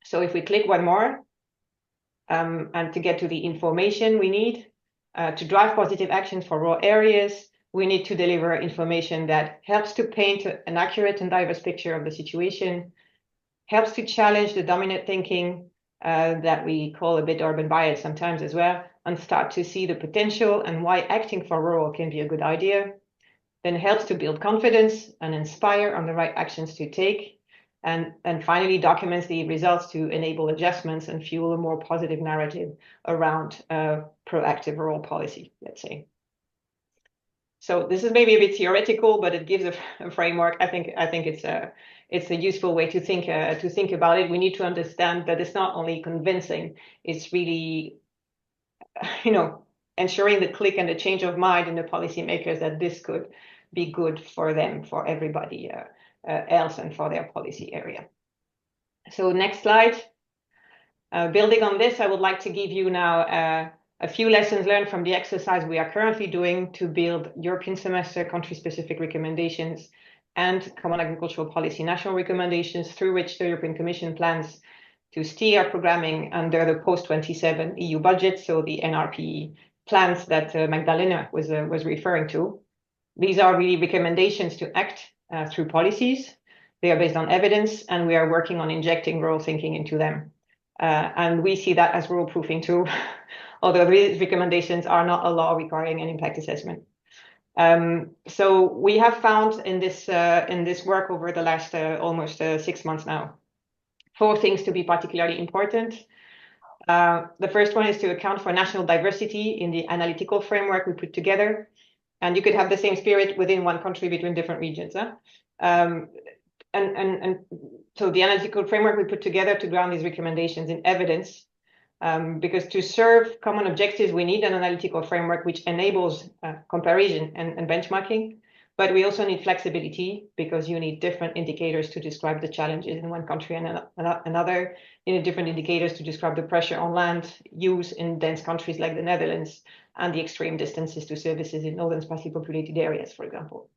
So if we click one more, and to get to the information we need to drive positive actions for rural areas, we need to deliver information that helps to paint an accurate and diverse picture of the situation, helps to challenge the dominant thinking that we call a bit urban bias sometimes as well, and start to see the potential and why acting for rural can be a good idea, then helps to build confidence and inspire on the right actions to take, and finally documents the results to enable adjustments and fuel a more positive narrative around proactive rural policy, let's say. So this is maybe a bit theoretical, but it gives a framework. I think it's a useful way to think about it. We need to understand that it's not only convincing; it's really, ensuring the click and the change of mind in the policymakers that this could be good for them, for everybody else, and for their policy area. So next slide. Building on this, I would like to give you now a few lessons learned from the exercise we are currently doing to build European semester country-specific recommendations and common agricultural policy national recommendations, through which the European Commission plans to steer programming under the post-27 EU budget, so the NRP plans that Magdalena was referring to. These are really recommendations to act through policies. They are based on evidence, and we are working on injecting rural thinking into them. And we see that as rural proofing too, although these recommendations are not a law requiring an impact assessment. So we have found in this work over the last almost 6 months now, 4 things to be particularly important. The first one is to account for national diversity in the analytical framework we put together. And you could have the same spirit within one country between different regions. And so the analytical framework we put together to ground these recommendations in evidence, because to serve common objectives, we need an analytical framework which enables comparison and benchmarking. But we also need flexibility, because you need different indicators to describe the challenges in one country and another. You need different indicators to describe the pressure on land use in dense countries like the Netherlands, and the extreme distances to services in northern sparsely populated areas, for example.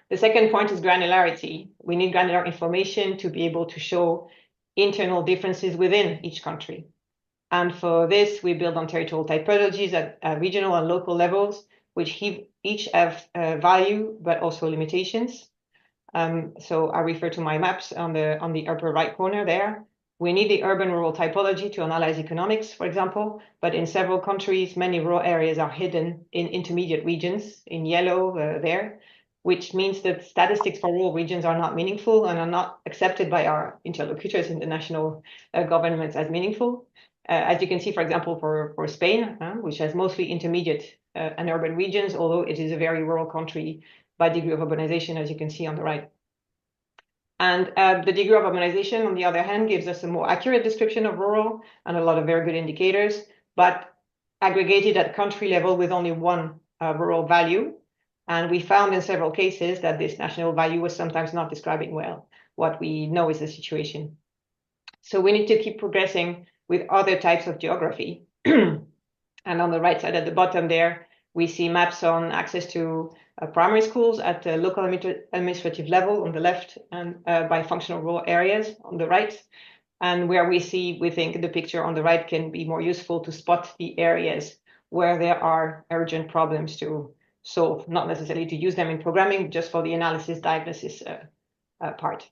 The second point is granularity. We need granular information to be able to show internal differences within each country. And for this, we build on territorial typologies at regional and local levels, which each have value, but also limitations. So I refer to my maps on the upper right corner there. We need the urban-rural typology to analyze economics, for example, but in several countries, many rural areas are hidden in intermediate regions, in yellow there, which means that statistics for rural regions are not meaningful and are not accepted by our interlocutors in the national governments as meaningful. As you can see, for example, for Spain, which has mostly intermediate and urban regions, although it is a very rural country by degree of urbanization, as you can see on the right. And the degree of urbanization, on the other hand, gives us a more accurate description of rural and a lot of very good indicators, but aggregated at country level with only one rural value. And we found in several cases that this national value was sometimes not describing well what we know is the situation. So we need to keep progressing with other types of geography. And on the right side at the bottom there, we see maps on access to primary schools at the local administrative level on the left, and by functional rural areas on the right. And where we think the picture on the right can be more useful to spot the areas where there are urgent problems to solve, not necessarily to use them in programming, just for the analysis diagnosis part.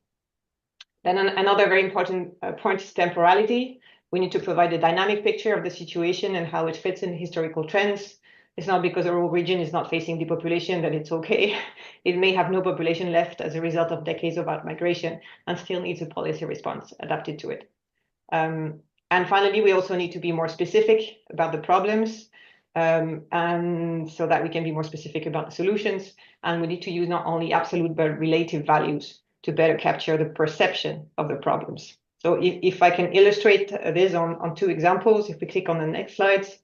Then another very important point is temporality. We need to provide a dynamic picture of the situation and how it fits in historical trends. It's not because a rural region is not facing depopulation that it's okay. It may have no population left as a result of decades of outmigration and still needs a policy response adapted to it. And finally, we also need to be more specific about the problems, and so that we can be more specific about the solutions. And we need to use not only absolute but relative values to better capture the perception of the problems. So if I can illustrate this on 2 examples, if we click on the next slides.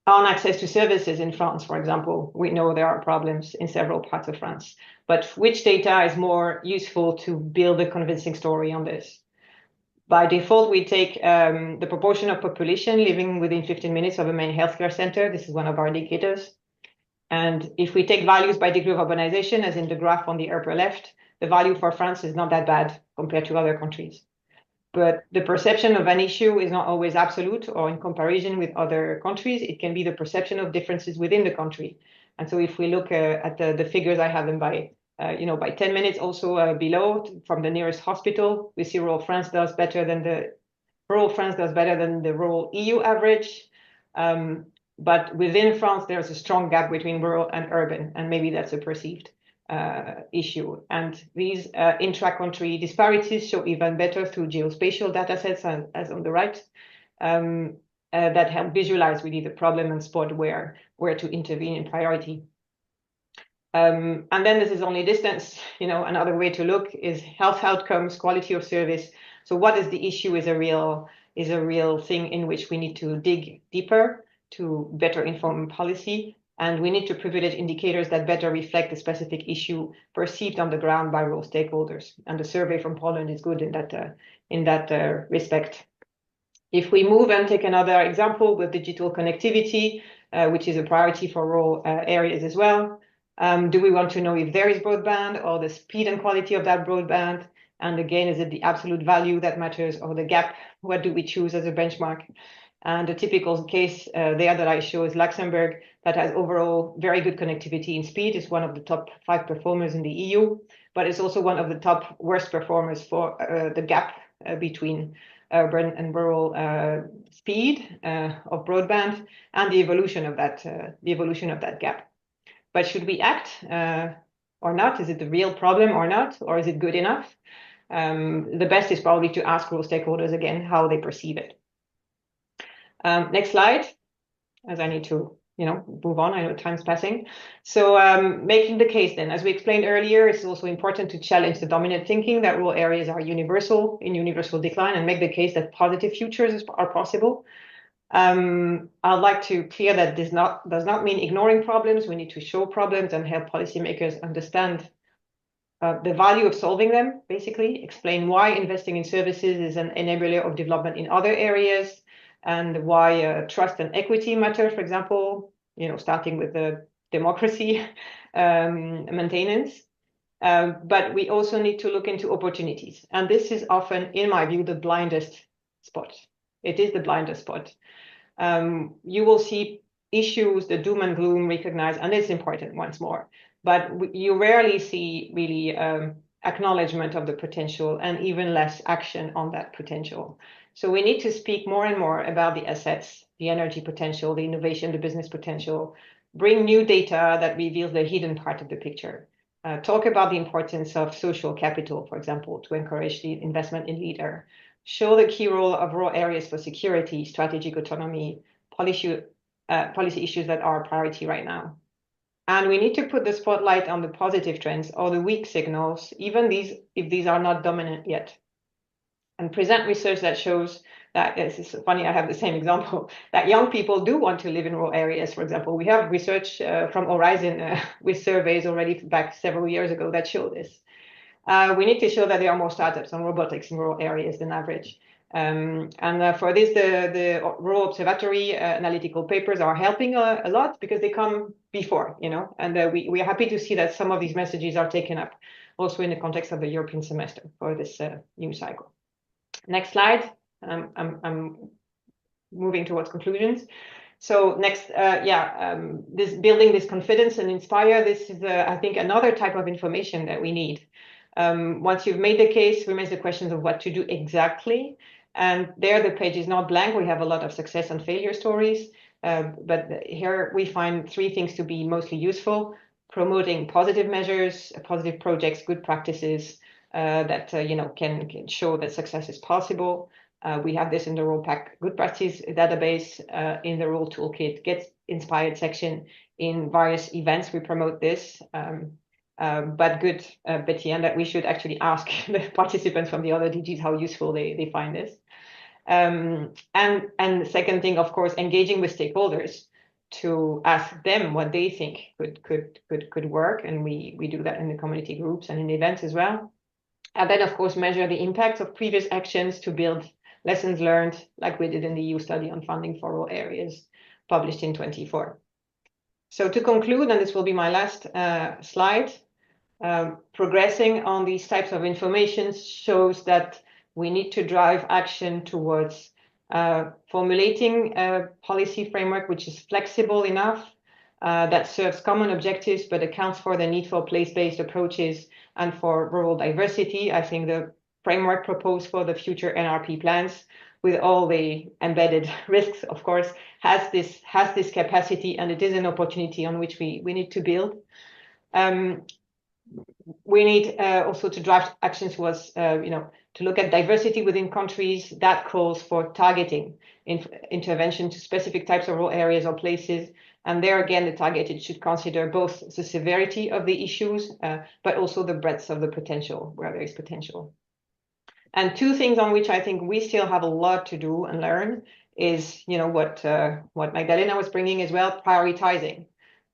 On access to services in France, for example, we know there are problems in several parts of France, but which data is more useful to build a convincing story on this? By default, we take the proportion of population living within 15 minutes of a main healthcare center. This is one of our indicators. And if we take values by degree of urbanization, as in the graph on the upper left, the value for France is not that bad compared to other countries. But the perception of an issue is not always absolute or in comparison with other countries. It can be the perception of differences within the country. And so if we look at the figures, I have them by 10 minutes also below from the nearest hospital, we see rural France does better than the rural EU average. But within France, there's a strong gap between rural and urban, and maybe that's a perceived issue. And these intra-country disparities show even better through geospatial data sets, as on the right, that help visualize really the problem and spot where to intervene in priority. And then this is only distance. Another way to look is health outcomes, quality of service. So what is the issue is a real thing in which we need to dig deeper to better inform policy. And we need to privilege indicators that better reflect the specific issue perceived on the ground by rural stakeholders. And the survey from Poland is good in that respect. If we move and take another example with digital connectivity, which is a priority for rural areas as well. Do we want to know if there is broadband or the speed and quality of that broadband? And again, is it the absolute value that matters or the gap? What do we choose as a benchmark? And the typical case there that I show is Luxembourg, that has overall very good connectivity in speed. It's one of the top 5 performers in the EU, but it's also one of the top worst performers for the gap between urban and rural speed of broadband and the evolution of that gap. But should we act or not? Is it the real problem or not? Or is it good enough? The best is probably to ask rural stakeholders again how they perceive it. Next slide, as I need to move on. I know time's passing. So making the case then, as we explained earlier, it's also important to challenge the dominant thinking that rural areas are in universal decline and make the case that positive futures are possible. I'd like to clear that this does not mean ignoring problems. We need to show problems and help policymakers understand the value of solving them, basically, explain why investing in services is an enabler of development in other areas, and why trust and equity matter, for example, starting with the democracy maintenance. But we also need to look into opportunities. And this is often, in my view, the blindest spot. It is the blindest spot. You will see issues, the doom and gloom recognized, and it's important once more. But you rarely see really acknowledgement of the potential and even less action on that potential. So we need to speak more and more about the assets, the energy potential, the innovation, the business potential, bring new data that reveals the hidden part of the picture. Talk about the importance of social capital, for example, to encourage the investment in leader. Show the key role of rural areas for security, strategic autonomy, policy issues that are a priority right now. And we need to put the spotlight on the positive trends or the weak signals, even if these are not dominant yet. And present research that shows that, this is funny, I have the same example, that young people do want to live in rural areas, for example. We have research from Horizon with surveys already back several years ago that show this. We need to show that there are more startups on robotics in rural areas than average. And for this, the Rural Observatory analytical papers are helping a lot because they come before, and we are happy to see that some of these messages are taken up also in the context of the European semester for this new cycle. Next slide. I'm moving towards conclusions. So next, this building this confidence and inspire, this is, I think, another type of information that we need. Once you've made the case, remains the questions of what to do exactly. And there, the page is not blank. We have a lot of success and failure stories. But here we find 3 things to be mostly useful: promoting positive measures, positive projects, good practices that can show that success is possible. We have this in the Rural Pack Good Practice database, in the Rural Toolkit Get Inspired section. In various events, we promote this. But good, Betty, and that we should actually ask the participants from the other DGs how useful they find this. And the second thing, of course, engaging with stakeholders to ask them what they think could work, and we do that in the community groups and in events as well. And then, of course, measure the impact of previous actions to build lessons learned, like we did in the EU study on funding for rural areas, published in 2024. So to conclude, and this will be my last slide, progressing on these types of information shows that we need to drive action towards formulating a policy framework which is flexible enough, that serves common objectives, but accounts for the need for place-based approaches and for rural diversity. I think the framework proposed for the future NRP plans, with all the embedded risks, of course, has this capacity, and it is an opportunity on which we need to build. We need also to drive actions towards, to look at diversity within countries. That calls for targeting intervention to specific types of rural areas or places. And there again, the targeted should consider both the severity of the issues, but also the breadth of the potential, where there is potential. And 2 things on which I think we still have a lot to do and learn is, what Magdalena was bringing as well, prioritizing.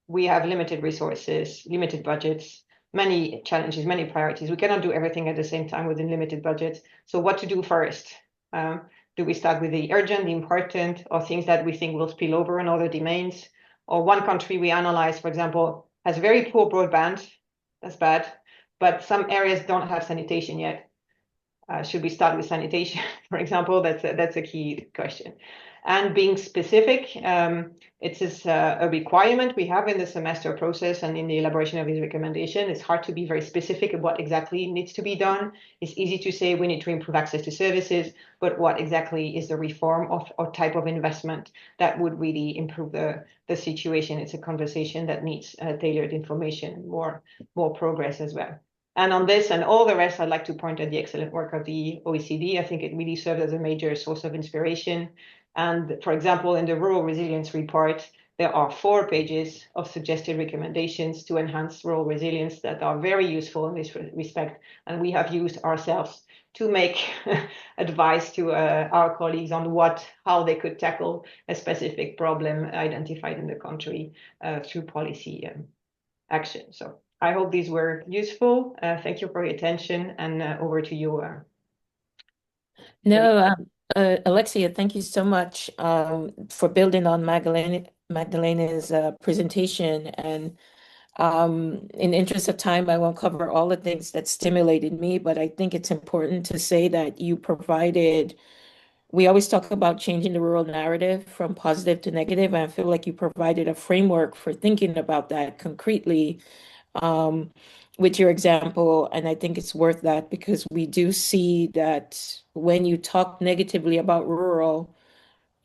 we have limited resources, limited budgets, many challenges, many priorities. We cannot do everything at the same time within limited budgets. So what to do first? Do we start with the urgent, the important, or things that we think will spill over in other domains? Or one country we analyze, for example, has very poor broadband. That's bad. But some areas don't have sanitation yet. Should we start with sanitation, for example? That's a key question. And being specific, it is a requirement we have in the semester process and in the elaboration of this recommendation. It's hard to be very specific of what exactly needs to be done. It's easy to say we need to improve access to services, but what exactly is the reform of or type of investment that would really improve the situation? It's a conversation that needs tailored information, more progress as well. And on this and all the rest, I'd like to point at the excellent work of the OECD. I think it really served as a major source of inspiration. And for example, in the Rural Resilience Report, there are 4 pages of suggested recommendations to enhance rural resilience that are very useful in this respect. And we have used ourselves to make advice to our colleagues on how they could tackle a specific problem identified in the country through policy action. So I hope these were useful. Thank you for your attention, and over to you. No, Alexia, thank you so much for building on Magdalena's presentation. And in the interest of time, I won't cover all the things that stimulated me, but I think it's important to say that we always talk about changing the rural narrative from positive to negative, and I feel like you provided a framework for thinking about that concretely um, with your example. And I think it's worth that because we do see that when you talk negatively about rural,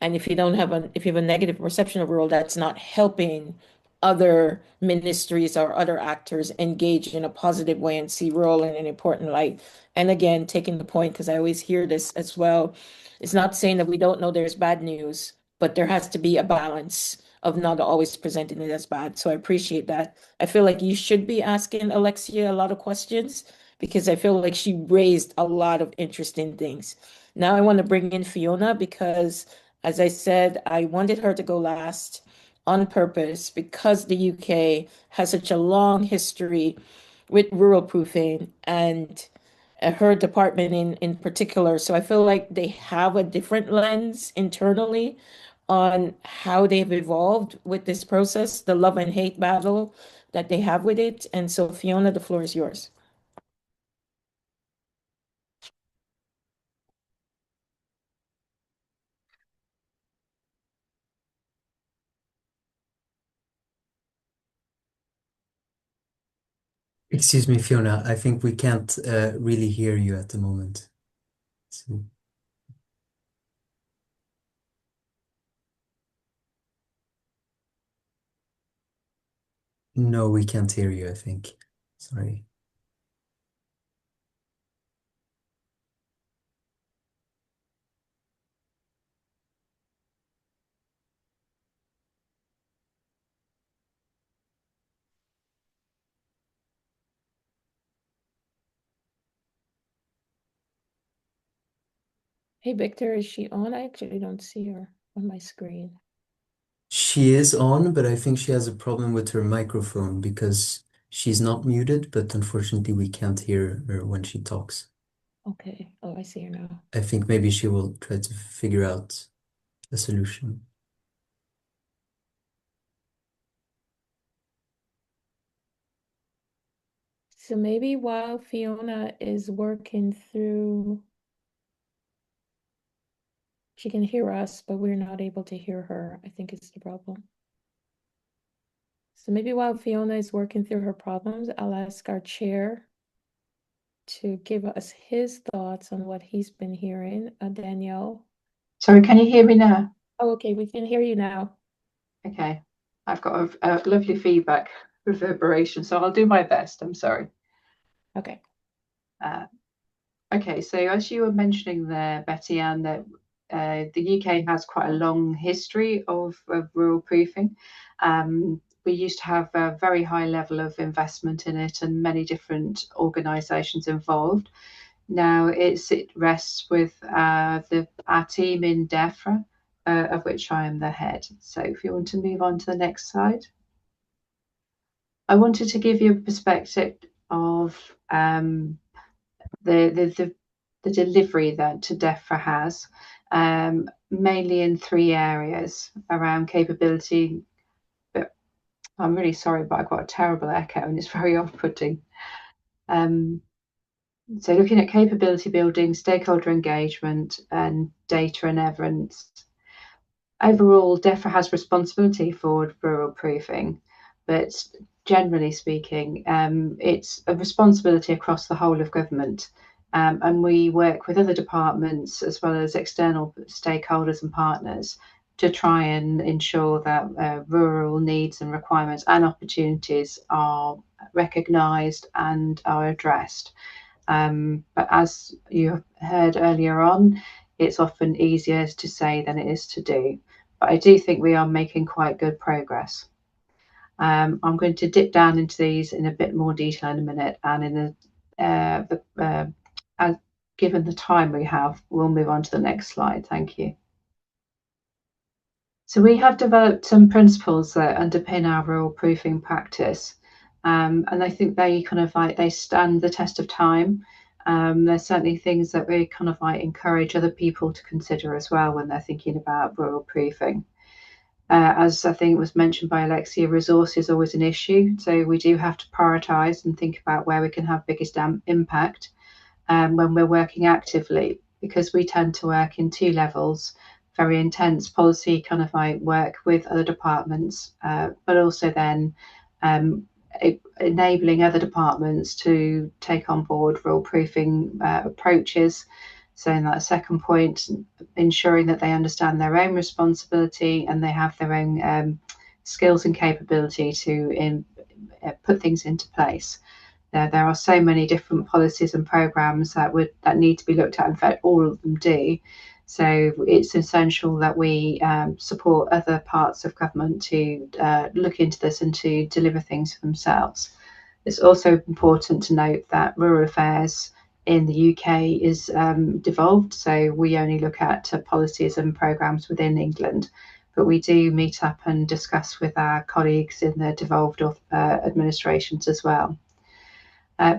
and if you have a negative perception of rural, that's not helping other ministries or other actors engage in a positive way and see rural in an important light. And again, taking the point, because I always hear this as well, it's not saying that we don't know there's bad news, but there has to be a balance of not always presenting it as bad. So I appreciate that. I feel like you should be asking Alexia a lot of questions because I feel like she raised a lot of interesting things. Now I want to bring in Fiona because, as I said, I wanted her to go last on purpose because the UK has such a long history with rural proofing and her department in particular. So I feel like they have a different lens internally on how they've evolved with this process, the love and hate battle that they have with it. And so, Fiona, the floor is yours. Excuse me, Fiona. I think we can't really hear you at the moment. So, no, we can't hear you, I think. Sorry. Hey, Victor, is she on? I actually don't see her on my screen. She is on, but I think she has a problem with her microphone because she's not muted, but unfortunately we can't hear her when she talks. Okay. Oh, I see her now. I think maybe she will try to figure out a solution. So maybe while Fiona is working through, she can hear us, but we're not able to hear her. I think it's the problem. So maybe while Fiona is working through her problems, I'll ask our chair to give us his thoughts on what he's been hearing. Danielle. Sorry, can you hear me now? Oh, okay, we can hear you now. Okay, I've got a lovely feedback reverberation, so I'll do my best. I'm sorry. Okay. Okay, so as you were mentioning there, Betty Ann, that the UK has quite a long history of rural proofing. We used to have a very high level of investment in it and many different organisations involved. Now it rests with our team in DEFRA, of which I am the head. So if you want to move on to the next slide. I wanted to give you a perspective of the delivery that DEFRA has, mainly in 3 areas around capability. But I'm really sorry, but I've got a terrible echo and it's very off-putting. So looking at capability building, stakeholder engagement, and data and evidence. Overall, DEFRA has responsibility for rural proofing, but generally speaking, it's a responsibility across the whole of government. And we work with other departments as well as external stakeholders and partners to try and ensure that rural needs and requirements and opportunities are recognised and are addressed. But as you heard earlier on, it's often easier to say than it is to do. But I do think we are making quite good progress. I'm going to dip down into these in a bit more detail in a minute, and in given the time we have, we'll move on to the next slide. Thank you. So we have developed some principles that underpin our rural proofing practice, and I think they they stand the test of time. There's certainly things that we encourage other people to consider as well when they're thinking about rural proofing. As I think was mentioned by Alexia, resource is always an issue. So we do have to prioritise and think about where we can have biggest impact when we're working actively, because we tend to work in 2 levels, very intense policy work with other departments, but also then enabling other departments to take on board rural proofing approaches. So in that second point, ensuring that they understand their own responsibility and they have their own skills and capability to put things into place. There are so many different policies and programs that need to be looked at. In fact, all of them do. So it's essential that we support other parts of government to look into this and to deliver things for themselves. It's also important to note that rural affairs in the UK is devolved, so we only look at policies and programs within England, but we do meet up and discuss with our colleagues in the devolved administrations as well.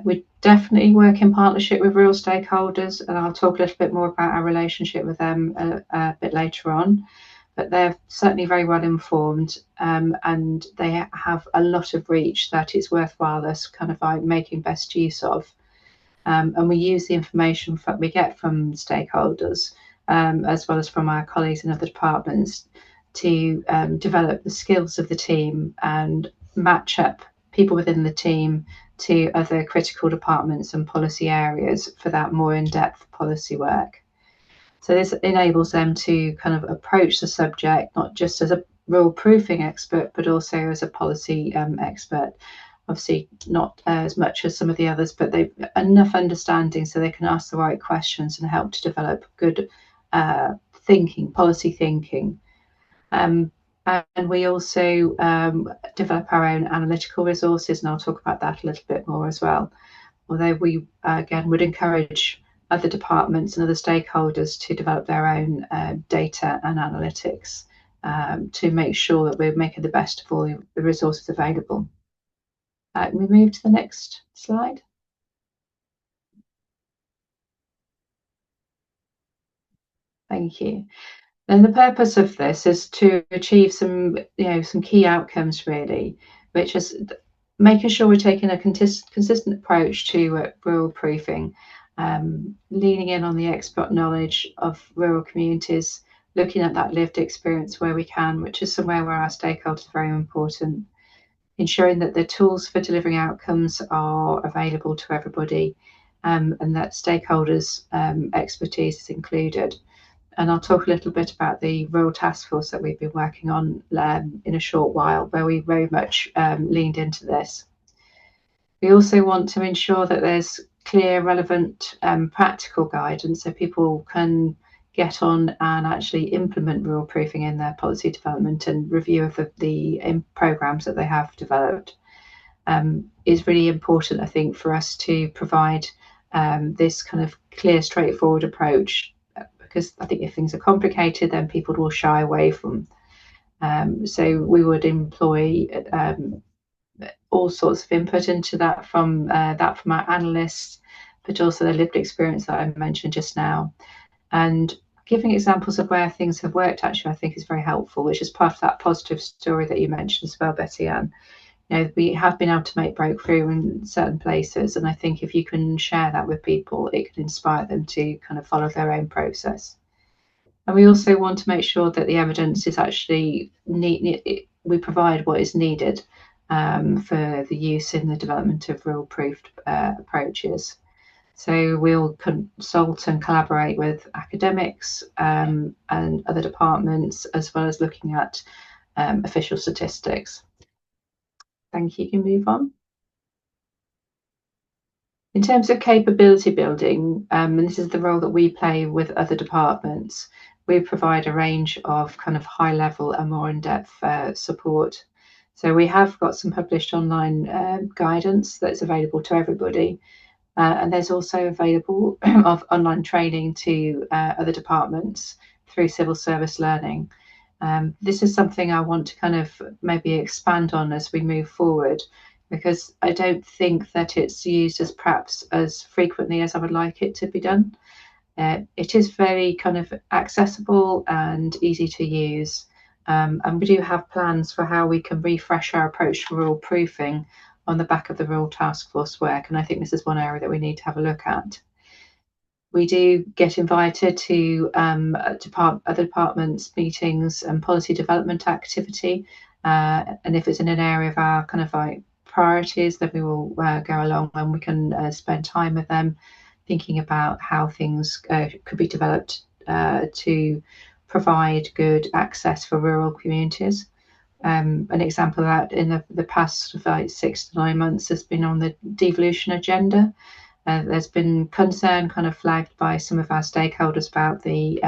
We definitely work in partnership with rural stakeholders, and I'll talk a little bit more about our relationship with them a bit later on. But they're certainly very well informed, and they have a lot of reach that it's worthwhile us making best use of. And we use the information we get from stakeholders, as well as from our colleagues in other departments, to develop the skills of the team and match up people within the team to other critical departments and policy areas for that more in-depth policy work. So this enables them to approach the subject not just as a rural proofing expert, but also as a policy expert. Obviously not as much as some of the others, but they've enough understanding so they can ask the right questions and help to develop good policy thinking. And we also develop our own analytical resources, and I'll talk about that a little bit more as well. Although we, again, would encourage other departments and other stakeholders to develop their own data and analytics to make sure that we're making the best of all the resources available. We move to the next slide. Thank you. And the purpose of this is to achieve some key outcomes, really, which is making sure we're taking a consistent approach to rural proofing, leaning in on the expert knowledge of rural communities, looking at that lived experience where we can, which is somewhere where our stakeholders are very important, ensuring that the tools for delivering outcomes are available to everybody, and that stakeholders' expertise is included. And I'll talk a little bit about the Rural Task Force that we've been working on in a short while, where we very much leaned into this. We also want to ensure that there's clear, relevant, practical guidance so people can get on and actually implement rural proofing in their policy development and review of the programs that they have developed. Is really important, I think, for us to provide this clear, straightforward approach, because I think if things are complicated, then people will shy away from. So we would employ all sorts of input into that from our analysts, but also the lived experience that I mentioned just now. And giving examples of where things have worked, actually, I think is very helpful, which is part of that positive story that you mentioned as well, Betty Ann. We have been able to make breakthrough in certain places, and I think if you can share that with people, it can inspire them to kind of follow their own process. And we also want to make sure that the evidence is actually we provide what is needed for the use in the development of rural-proofed approaches. So we'll consult and collaborate with academics and other departments, as well as looking at official statistics. Thank you. You can move on. In terms of capability building, and this is the role that we play with other departments, we provide a range of kind of high level and more in-depth support. So we have got some published online guidance that's available to everybody. And there's also available of online training to other departments through civil service learning. This is something I want to kind of maybe expand on as we move forward, because I don't think that it's used as perhaps as frequently as I would like it to be done. It is very kind of accessible and easy to use. And we do have plans for how we can refresh our approach to rural proofing on the back of the Rural Task Force work. And I think this is one area that we need to have a look at. We do get invited to other departments' meetings and policy development activity. And if it's in an area of our kind of like priorities, then we will go along and we can spend time with them thinking about how things could be developed to provide good access for rural communities. An example of that in the past 6 to 9 months has been on the devolution agenda. There's been concern kind of flagged by some of our stakeholders about the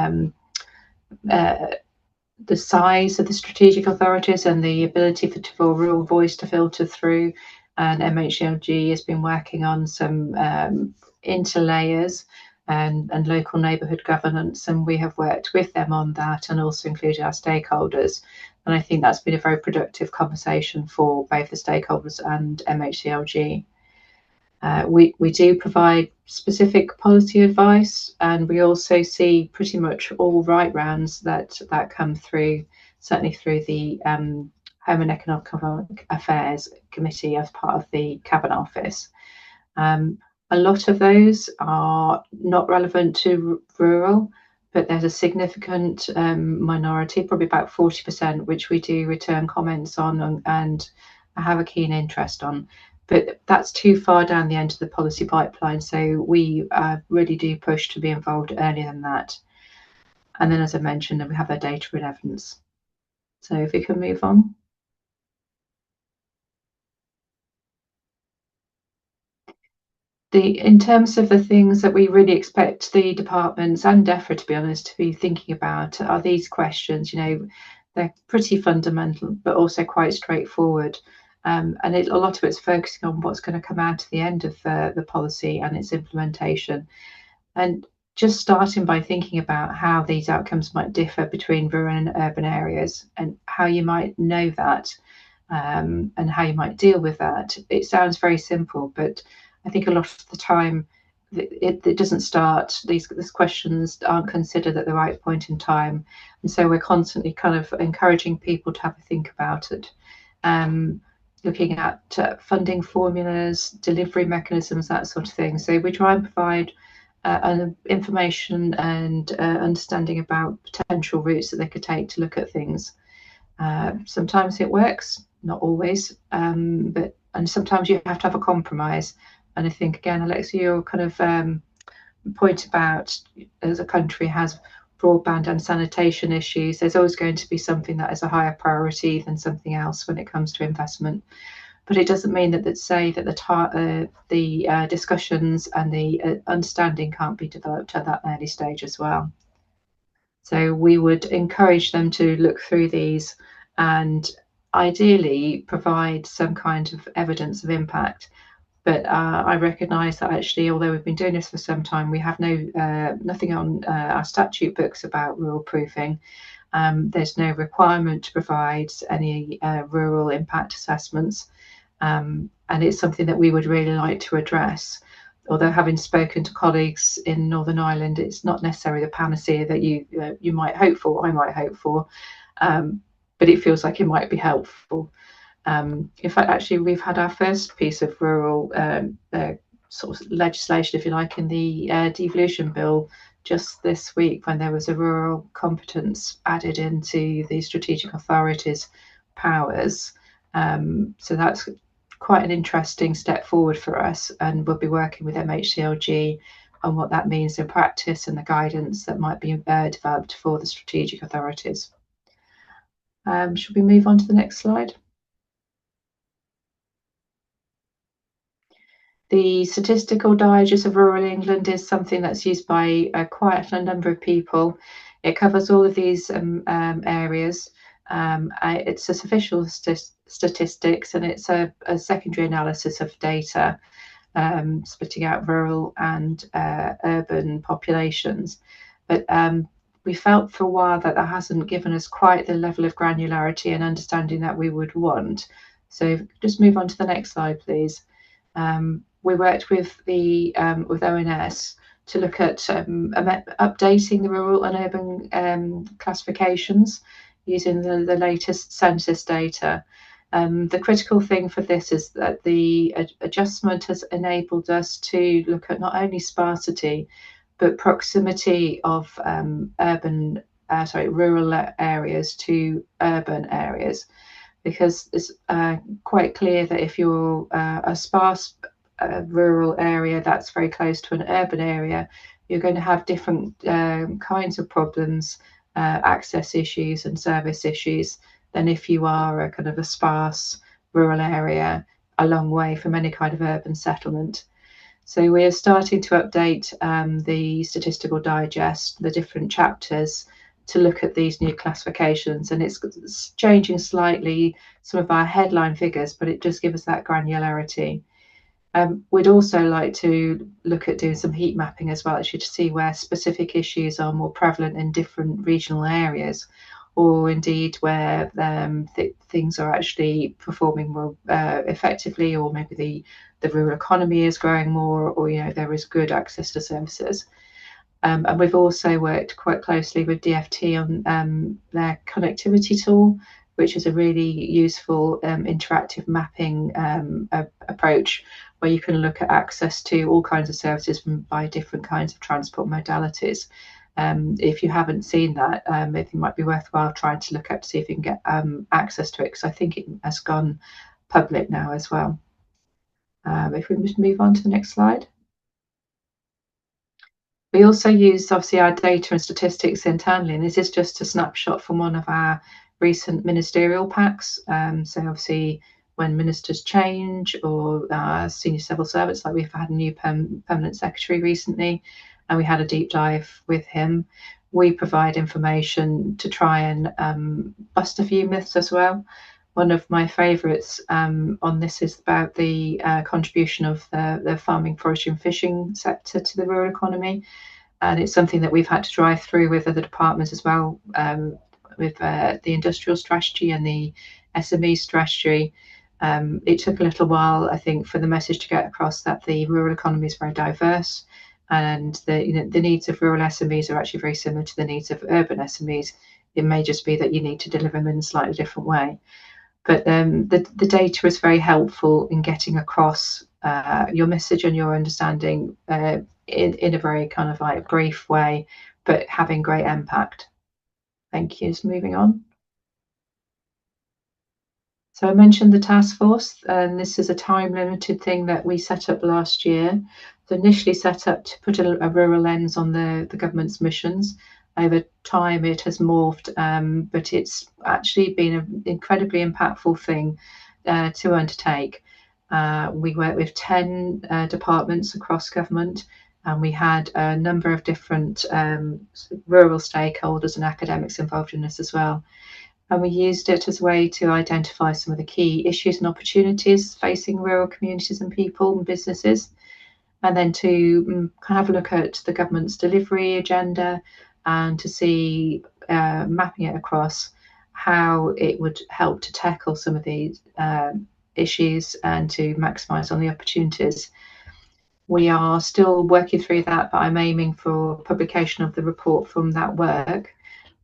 size of the strategic authorities and the ability for rural voice to filter through. And MHLG has been working on some interlayers and local neighbourhood governance, and we have worked with them on that and also included our stakeholders. And I think that's been a very productive conversation for both the stakeholders and MHCLG. We do provide specific policy advice, and we also see pretty much all right rounds that come through, certainly through the Home and Economic Affairs Committee as part of the Cabinet Office. A lot of those are not relevant to rural, but there's a significant minority, probably about 40%, which we do return comments on and have a keen interest on. But that's too far down the end of the policy pipeline, so we really do push to be involved earlier than that. And then, as I mentioned, we have our data and evidence. So if we can move on. In terms of the things that we really expect the departments and DEFRA, to be honest, to be thinking about are these questions. They're pretty fundamental, but also quite straightforward. And a lot of it's focusing on what's going to come out at the end of the policy and its implementation. And just starting by thinking about how these outcomes might differ between rural and urban areas and how you might know that and how you might deal with that. It sounds very simple, but I think a lot of the time it doesn't start, these questions aren't considered at the right point in time. And so we're constantly kind of encouraging people to have a think about it. Looking at funding formulas, delivery mechanisms, that sort of thing. So we try and provide information and understanding about potential routes that they could take to look at things. Sometimes it works, not always, and sometimes you have to have a compromise. And I think, again, Alexia, your kind of point about as a country has broadband and sanitation issues, there's always going to be something that is a higher priority than something else when it comes to investment. But it doesn't mean that the discussions and the understanding can't be developed at that early stage as well. So we would encourage them to look through these and ideally provide some kind of evidence of impact. But I recognise that actually, although we've been doing this for some time, we have nothing on our statute books about rural proofing. There's no requirement to provide any rural impact assessments. and it's something that we would really like to address. Although having spoken to colleagues in Northern Ireland, it's not necessarily the panacea that you might hope for, I might hope for, but it feels like it might be helpful. In fact, actually, we've had our first piece of rural sort of legislation, if you like, in the devolution bill just this week, when there was a rural competence added into the strategic authorities' powers. So that's quite an interesting step forward for us, and we'll be working with MHCLG on what that means in practice and the guidance that might be developed for the strategic authorities. Should we move on to the next slide? The Statistical Digest of Rural England is something that's used by quite a number of people. It covers all of these areas. It's official statistics, and it's a secondary analysis of data, splitting out rural and urban populations. But we felt for a while that hasn't given us quite the level of granularity and understanding that we would want. So just move on to the next slide, please. We worked with the with ONS to look at updating the rural and urban classifications using the latest census data. The critical thing for this is that the adjustment has enabled us to look at not only sparsity, but proximity of rural areas to urban areas, because it's quite clear that if you're a sparse rural area that's very close to an urban area, you're going to have different kinds of problems, access issues and service issues, than if you are a kind of a sparse rural area a long way from any kind of urban settlement. So we are starting to update the Statistical Digest, the different chapters, to look at these new classifications, and it's changing slightly some of our headline figures, but it does give us that granularity. We'd also like to look at doing some heat mapping as well, actually, to see where specific issues are more prevalent in different regional areas, or indeed where things are actually performing more effectively, or maybe the rural economy is growing more, or there is good access to services. And we've also worked quite closely with DFT on their connectivity tool, which is a really useful interactive mapping approach, where you can look at access to all kinds of services by different kinds of transport modalities. If you haven't seen that, it might be worthwhile trying to look up to see if you can get access to it, because I think it has gone public now as well. If we just move on to the next slide. We also use, obviously, our data and statistics internally, and this is just a snapshot from one of our recent ministerial packs. So obviously, when ministers change, or senior civil servants, like we've had a new permanent secretary recently, and we had a deep dive with him, we provide information to try and bust a few myths as well. One of my favourites on this is about the contribution of the farming, forestry and fishing sector to the rural economy. And it's something that we've had to drive through with other departments as well, with the industrial strategy and the SME strategy. It took a little while, I think, for the message to get across that the rural economy is very diverse, and the needs of rural SMEs are actually very similar to the needs of urban SMEs. It may just be that you need to deliver them in a slightly different way. But the data is very helpful in getting across your message and your understanding in a very kind of like brief way, but having great impact. Thank you. Just moving on. So I mentioned the task force, and this is a time-limited thing that we set up last year. So initially set up to put a rural lens on the government's missions. Over time, it has morphed, but it's actually been an incredibly impactful thing to undertake. We worked with 10 departments across government, and we had a number of different rural stakeholders and academics involved in this as well. And we used it as a way to identify some of the key issues and opportunities facing rural communities and people and businesses, and then to have a look at the government's delivery agenda, and to see, mapping it across, how it would help to tackle some of these issues and to maximise on the opportunities. We are still working through that, but I'm aiming for publication of the report from that work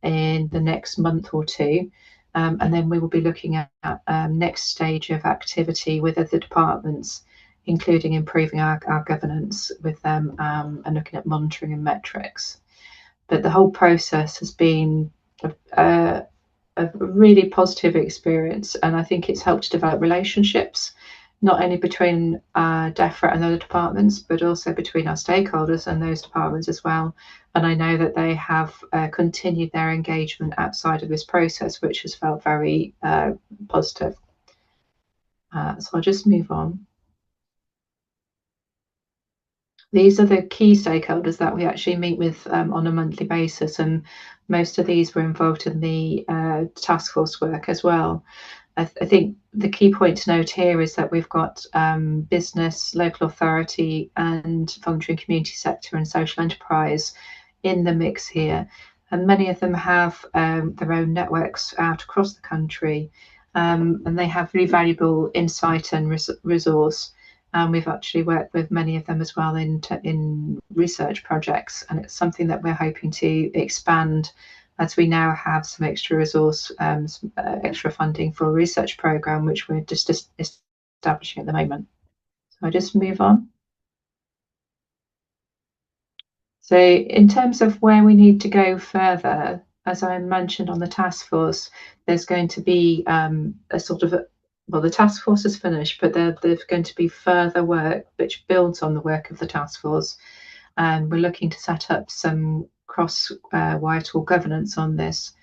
in the next month or two. And then we will be looking at next stage of activity with other departments, including improving our governance with them and looking at monitoring and metrics. But the whole process has been a really positive experience, and I think it's helped to develop relationships, not only between DEFRA and other departments, but also between our stakeholders and those departments as well. And I know that they have continued their engagement outside of this process, which has felt very positive. So I'll just move on. These are the key stakeholders that we actually meet with on a monthly basis, and most of these were involved in the task force work as well. I think the key point to note here is that we've got business, local authority and voluntary and community sector and social enterprise in the mix here. And many of them have their own networks out across the country, and they have really valuable insight and resource. And we've actually worked with many of them as well in research projects, and it's something that we're hoping to expand as we now have some extra resource, some extra funding for a research program, which we're just establishing at the moment. So I just move on. So in terms of where we need to go further, as I mentioned on the task force, there's going to be a sort of well, the task force is finished, but there's going to be further work which builds on the work of the task force. And we're looking to set up some cross-Whitehall governance on this.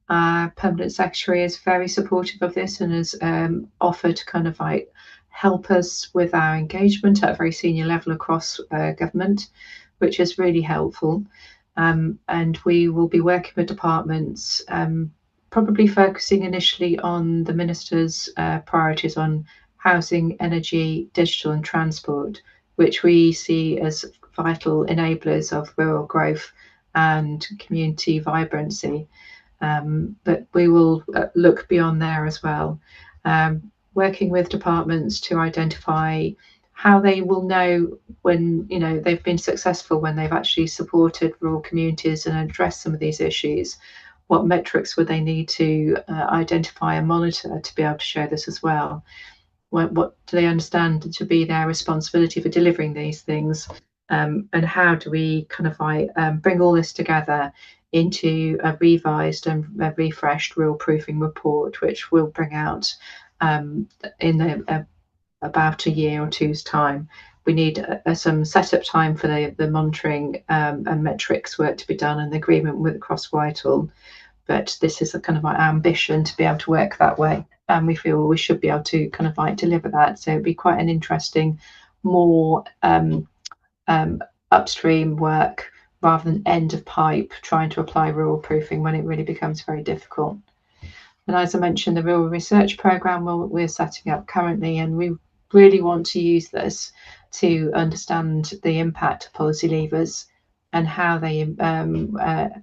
Our permanent secretary is very supportive of this and has offered to kind of like help us with our engagement at a very senior level across government, which is really helpful. And we will be working with departments, probably focusing initially on the minister's priorities on housing, energy, digital and transport, which we see as vital enablers of rural growth and community vibrancy. But we will look beyond there as well, working with departments to identify how they will know when they've been successful, when they've actually supported rural communities and addressed some of these issues. What metrics would they need to identify and monitor to be able to show this as well? What do they understand to be their responsibility for delivering these things? And how do we kind of bring all this together into a revised and a refreshed rural proofing report, which we'll bring out in about a year or two's time. We need some setup time for the monitoring and metrics work to be done and the agreement with across Whitehall. But this is a kind of ambition to be able to work that way. And we feel we should be able to kind of like deliver that. So it'd be quite an interesting, more upstream work rather than end of pipe trying to apply rural proofing when it really becomes very difficult. And as I mentioned, the rural research program we're setting up currently, and we really want to use this to understand the impact of policy levers and how they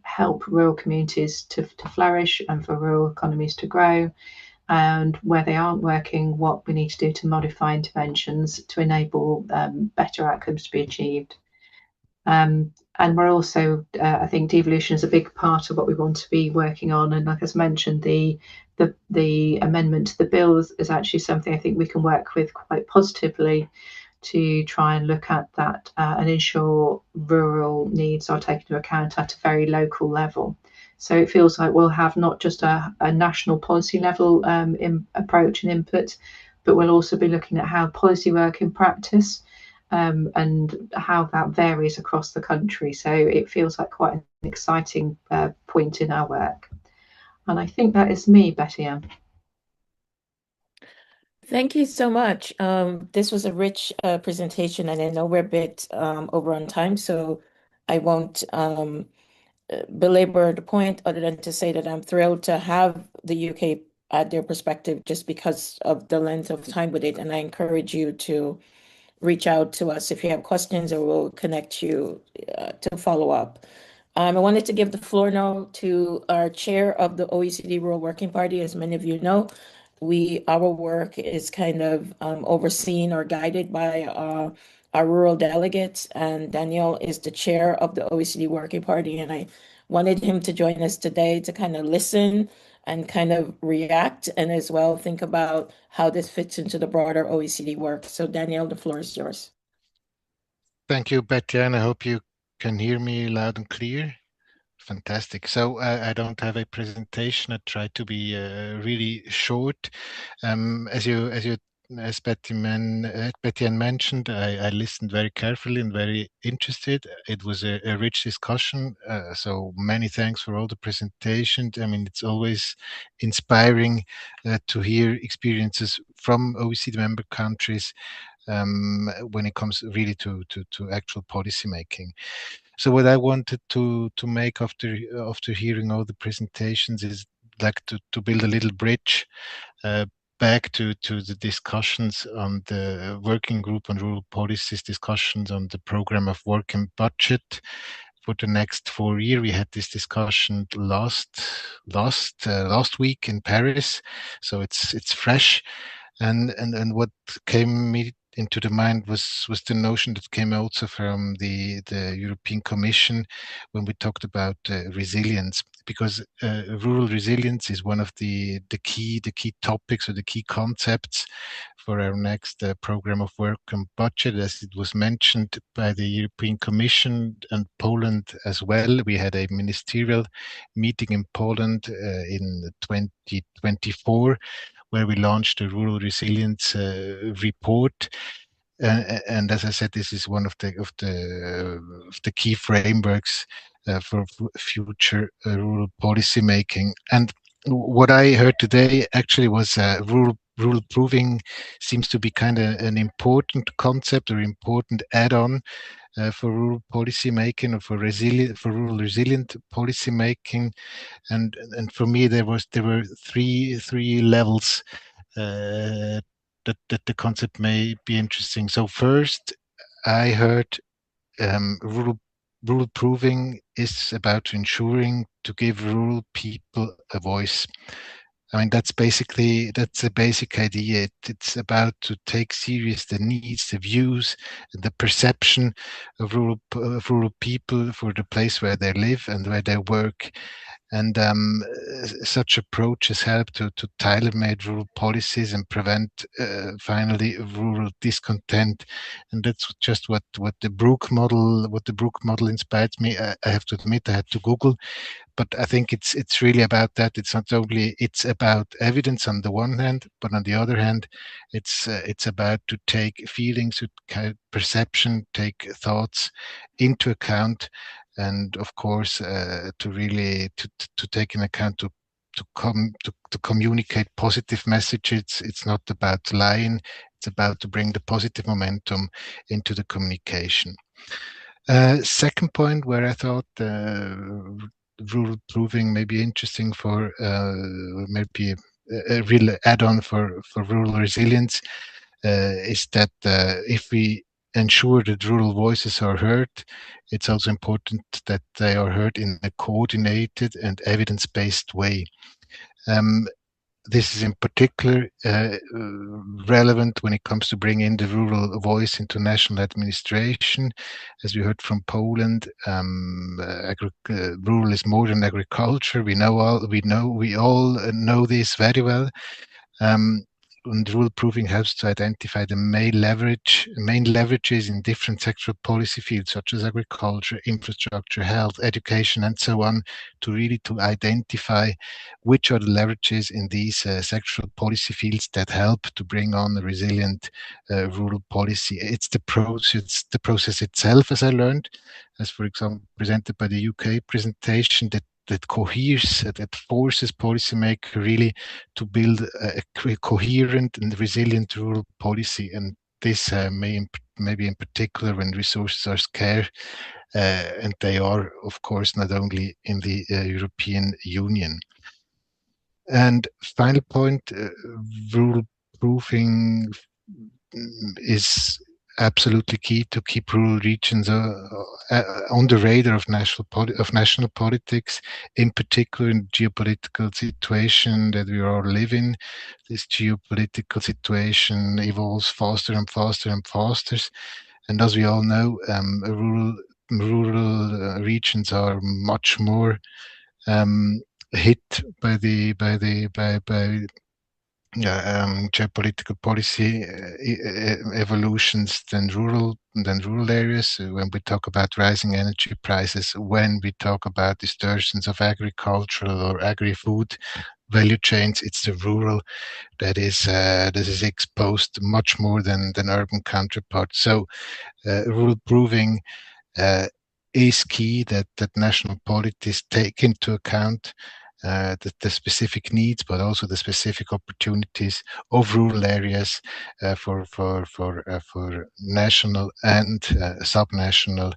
help rural communities to flourish and for rural economies to grow, and where they aren't working, what we need to do to modify interventions to enable better outcomes to be achieved. And we're also, I think devolution is a big part of what we want to be working on. And like I mentioned, the amendment to the bill is actually something I think we can work with quite positively to try and look at that and ensure rural needs are taken into account at a very local level. So it feels like we'll have not just a national policy level approach and input, but we'll also be looking at how policy work in practice and how that varies across the country. So it feels like quite an exciting point in our work. And I think that is me, Betty Ann. Thank you so much. This was a rich presentation, and I know we're a bit over on time, so I won't belabor the point other than to say that I'm thrilled to have the UK add their perspective just because of the length of time with it. And I encourage you to reach out to us if you have questions, or we'll connect you to follow up. I wanted to give the floor now to our chair of the OECD Rural Working Party. As many of you know, our work is kind of overseen or guided by our rural delegates, and Daniel is the chair of the OECD Working Party, and I wanted him to join us today to kind of listen and kind of react and as well think about how this fits into the broader OECD work. So Daniel, the floor is yours. Thank you, Betty, and I hope you can hear me loud and clear. Fantastic. So I don't have a presentation. I try to be really short. As Betty Ann mentioned, I listened very carefully and very interested. It was a rich discussion. So many thanks for all the presentations. I mean, it's always inspiring to hear experiences from OECD member countries when it comes really to actual policy making. So what I wanted to make after hearing all the presentations is like to build a little bridge back to the discussions on the working group on rural policies, discussions on the program of work and budget for the next 4 years. We had this discussion last week in Paris, so it's fresh. And what came me into the mind was the notion that came also from the European Commission when we talked about resilience, because rural resilience is one of the key topics or the key concepts for our next program of work and budget. As it was mentioned by the European Commission and Poland as well, we had a ministerial meeting in Poland in 2024 where we launched a rural resilience report. And as I said, this is one of the key frameworks for future rural policy making. And what I heard today actually was rural proving seems to be kind of an important concept or important add-on for rural policy making or for rural resilient policy making. And for me, there were three levels that the concept may be interesting. So first, I heard rural proving is about ensuring to give rural people a voice. I mean, that's a basic idea. It's about to take serious the needs, the views, the perception of rural people for the place where they live and where they work. And such approach has helped to tailor-made rural policies and prevent finally rural discontent. And that's just what the Brook model inspired me. I have to admit, I had to Google, but I think it's really about that. It's not only about evidence on the one hand, but on the other hand, it's about to take feelings, perception, take thoughts into account, and of course to really to take in account to communicate positive messages. It's not about lying. It's about to bring the positive momentum into the communication. Second point where I thought rural proving may be interesting for maybe a real add-on for rural resilience is that if we ensure that rural voices are heard, it's also important that they are heard in a coordinated and evidence-based way. This is in particular relevant when it comes to bringing the rural voice into national administration. As we heard from Poland, rural is more than agriculture. We all know this very well. And rural proving helps to identify the main leverages in different sectoral policy fields such as agriculture, infrastructure, health, education, and so on, to identify which are the leverages in these sectoral policy fields that help to bring on a resilient rural policy. It's the process itself, as I learned, as for example presented by the UK presentation, that coheres, that forces policymakers really to build a coherent and resilient rural policy. And this maybe in particular when resources are scarce, and they are, of course, not only in the European Union. And final point, rural proofing is absolutely key to keep rural regions on the radar of national politics, in particular in geopolitical situation that we all live in. This geopolitical situation evolves faster and faster and faster, and as we all know, rural regions are much more hit by geopolitical policy evolutions than rural areas. When we talk about rising energy prices, when we talk about distortions of agricultural or agri-food value chains, it's the rural that is exposed much more than urban counterparts. So rural proving is key, that national policies take into account the specific needs, but also the specific opportunities of rural areas for national and subnational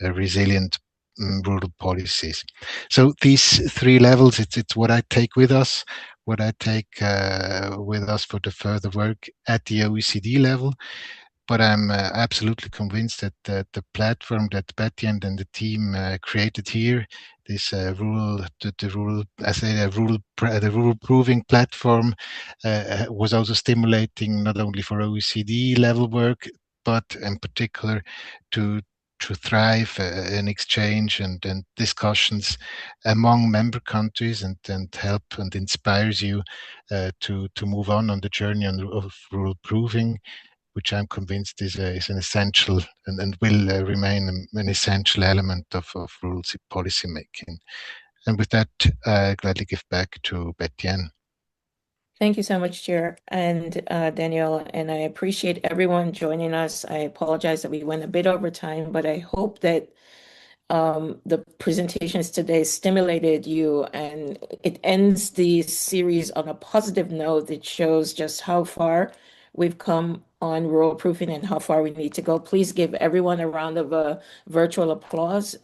resilient rural policies. So these three levels, it's what I take with us, what I take with us for the further work at the OECD level. But I'm absolutely convinced that the platform that Betty and the team created here, this rural proving platform, was also stimulating not only for OECD level work, but in particular to thrive in exchange and discussions among member countries, and help and inspires you to move on the journey of rural proving, which I'm convinced is an essential and will remain an essential element of rural policy making. And with that, I gladly give back to Betienne. Thank you so much, Chair and Danielle, and I appreciate everyone joining us. I apologize that we went a bit over time, but I hope that the presentations today stimulated you, and it ends the series on a positive note that shows just how far we've come on rural proofing and how far we need to go. Please give everyone a round of virtual applause.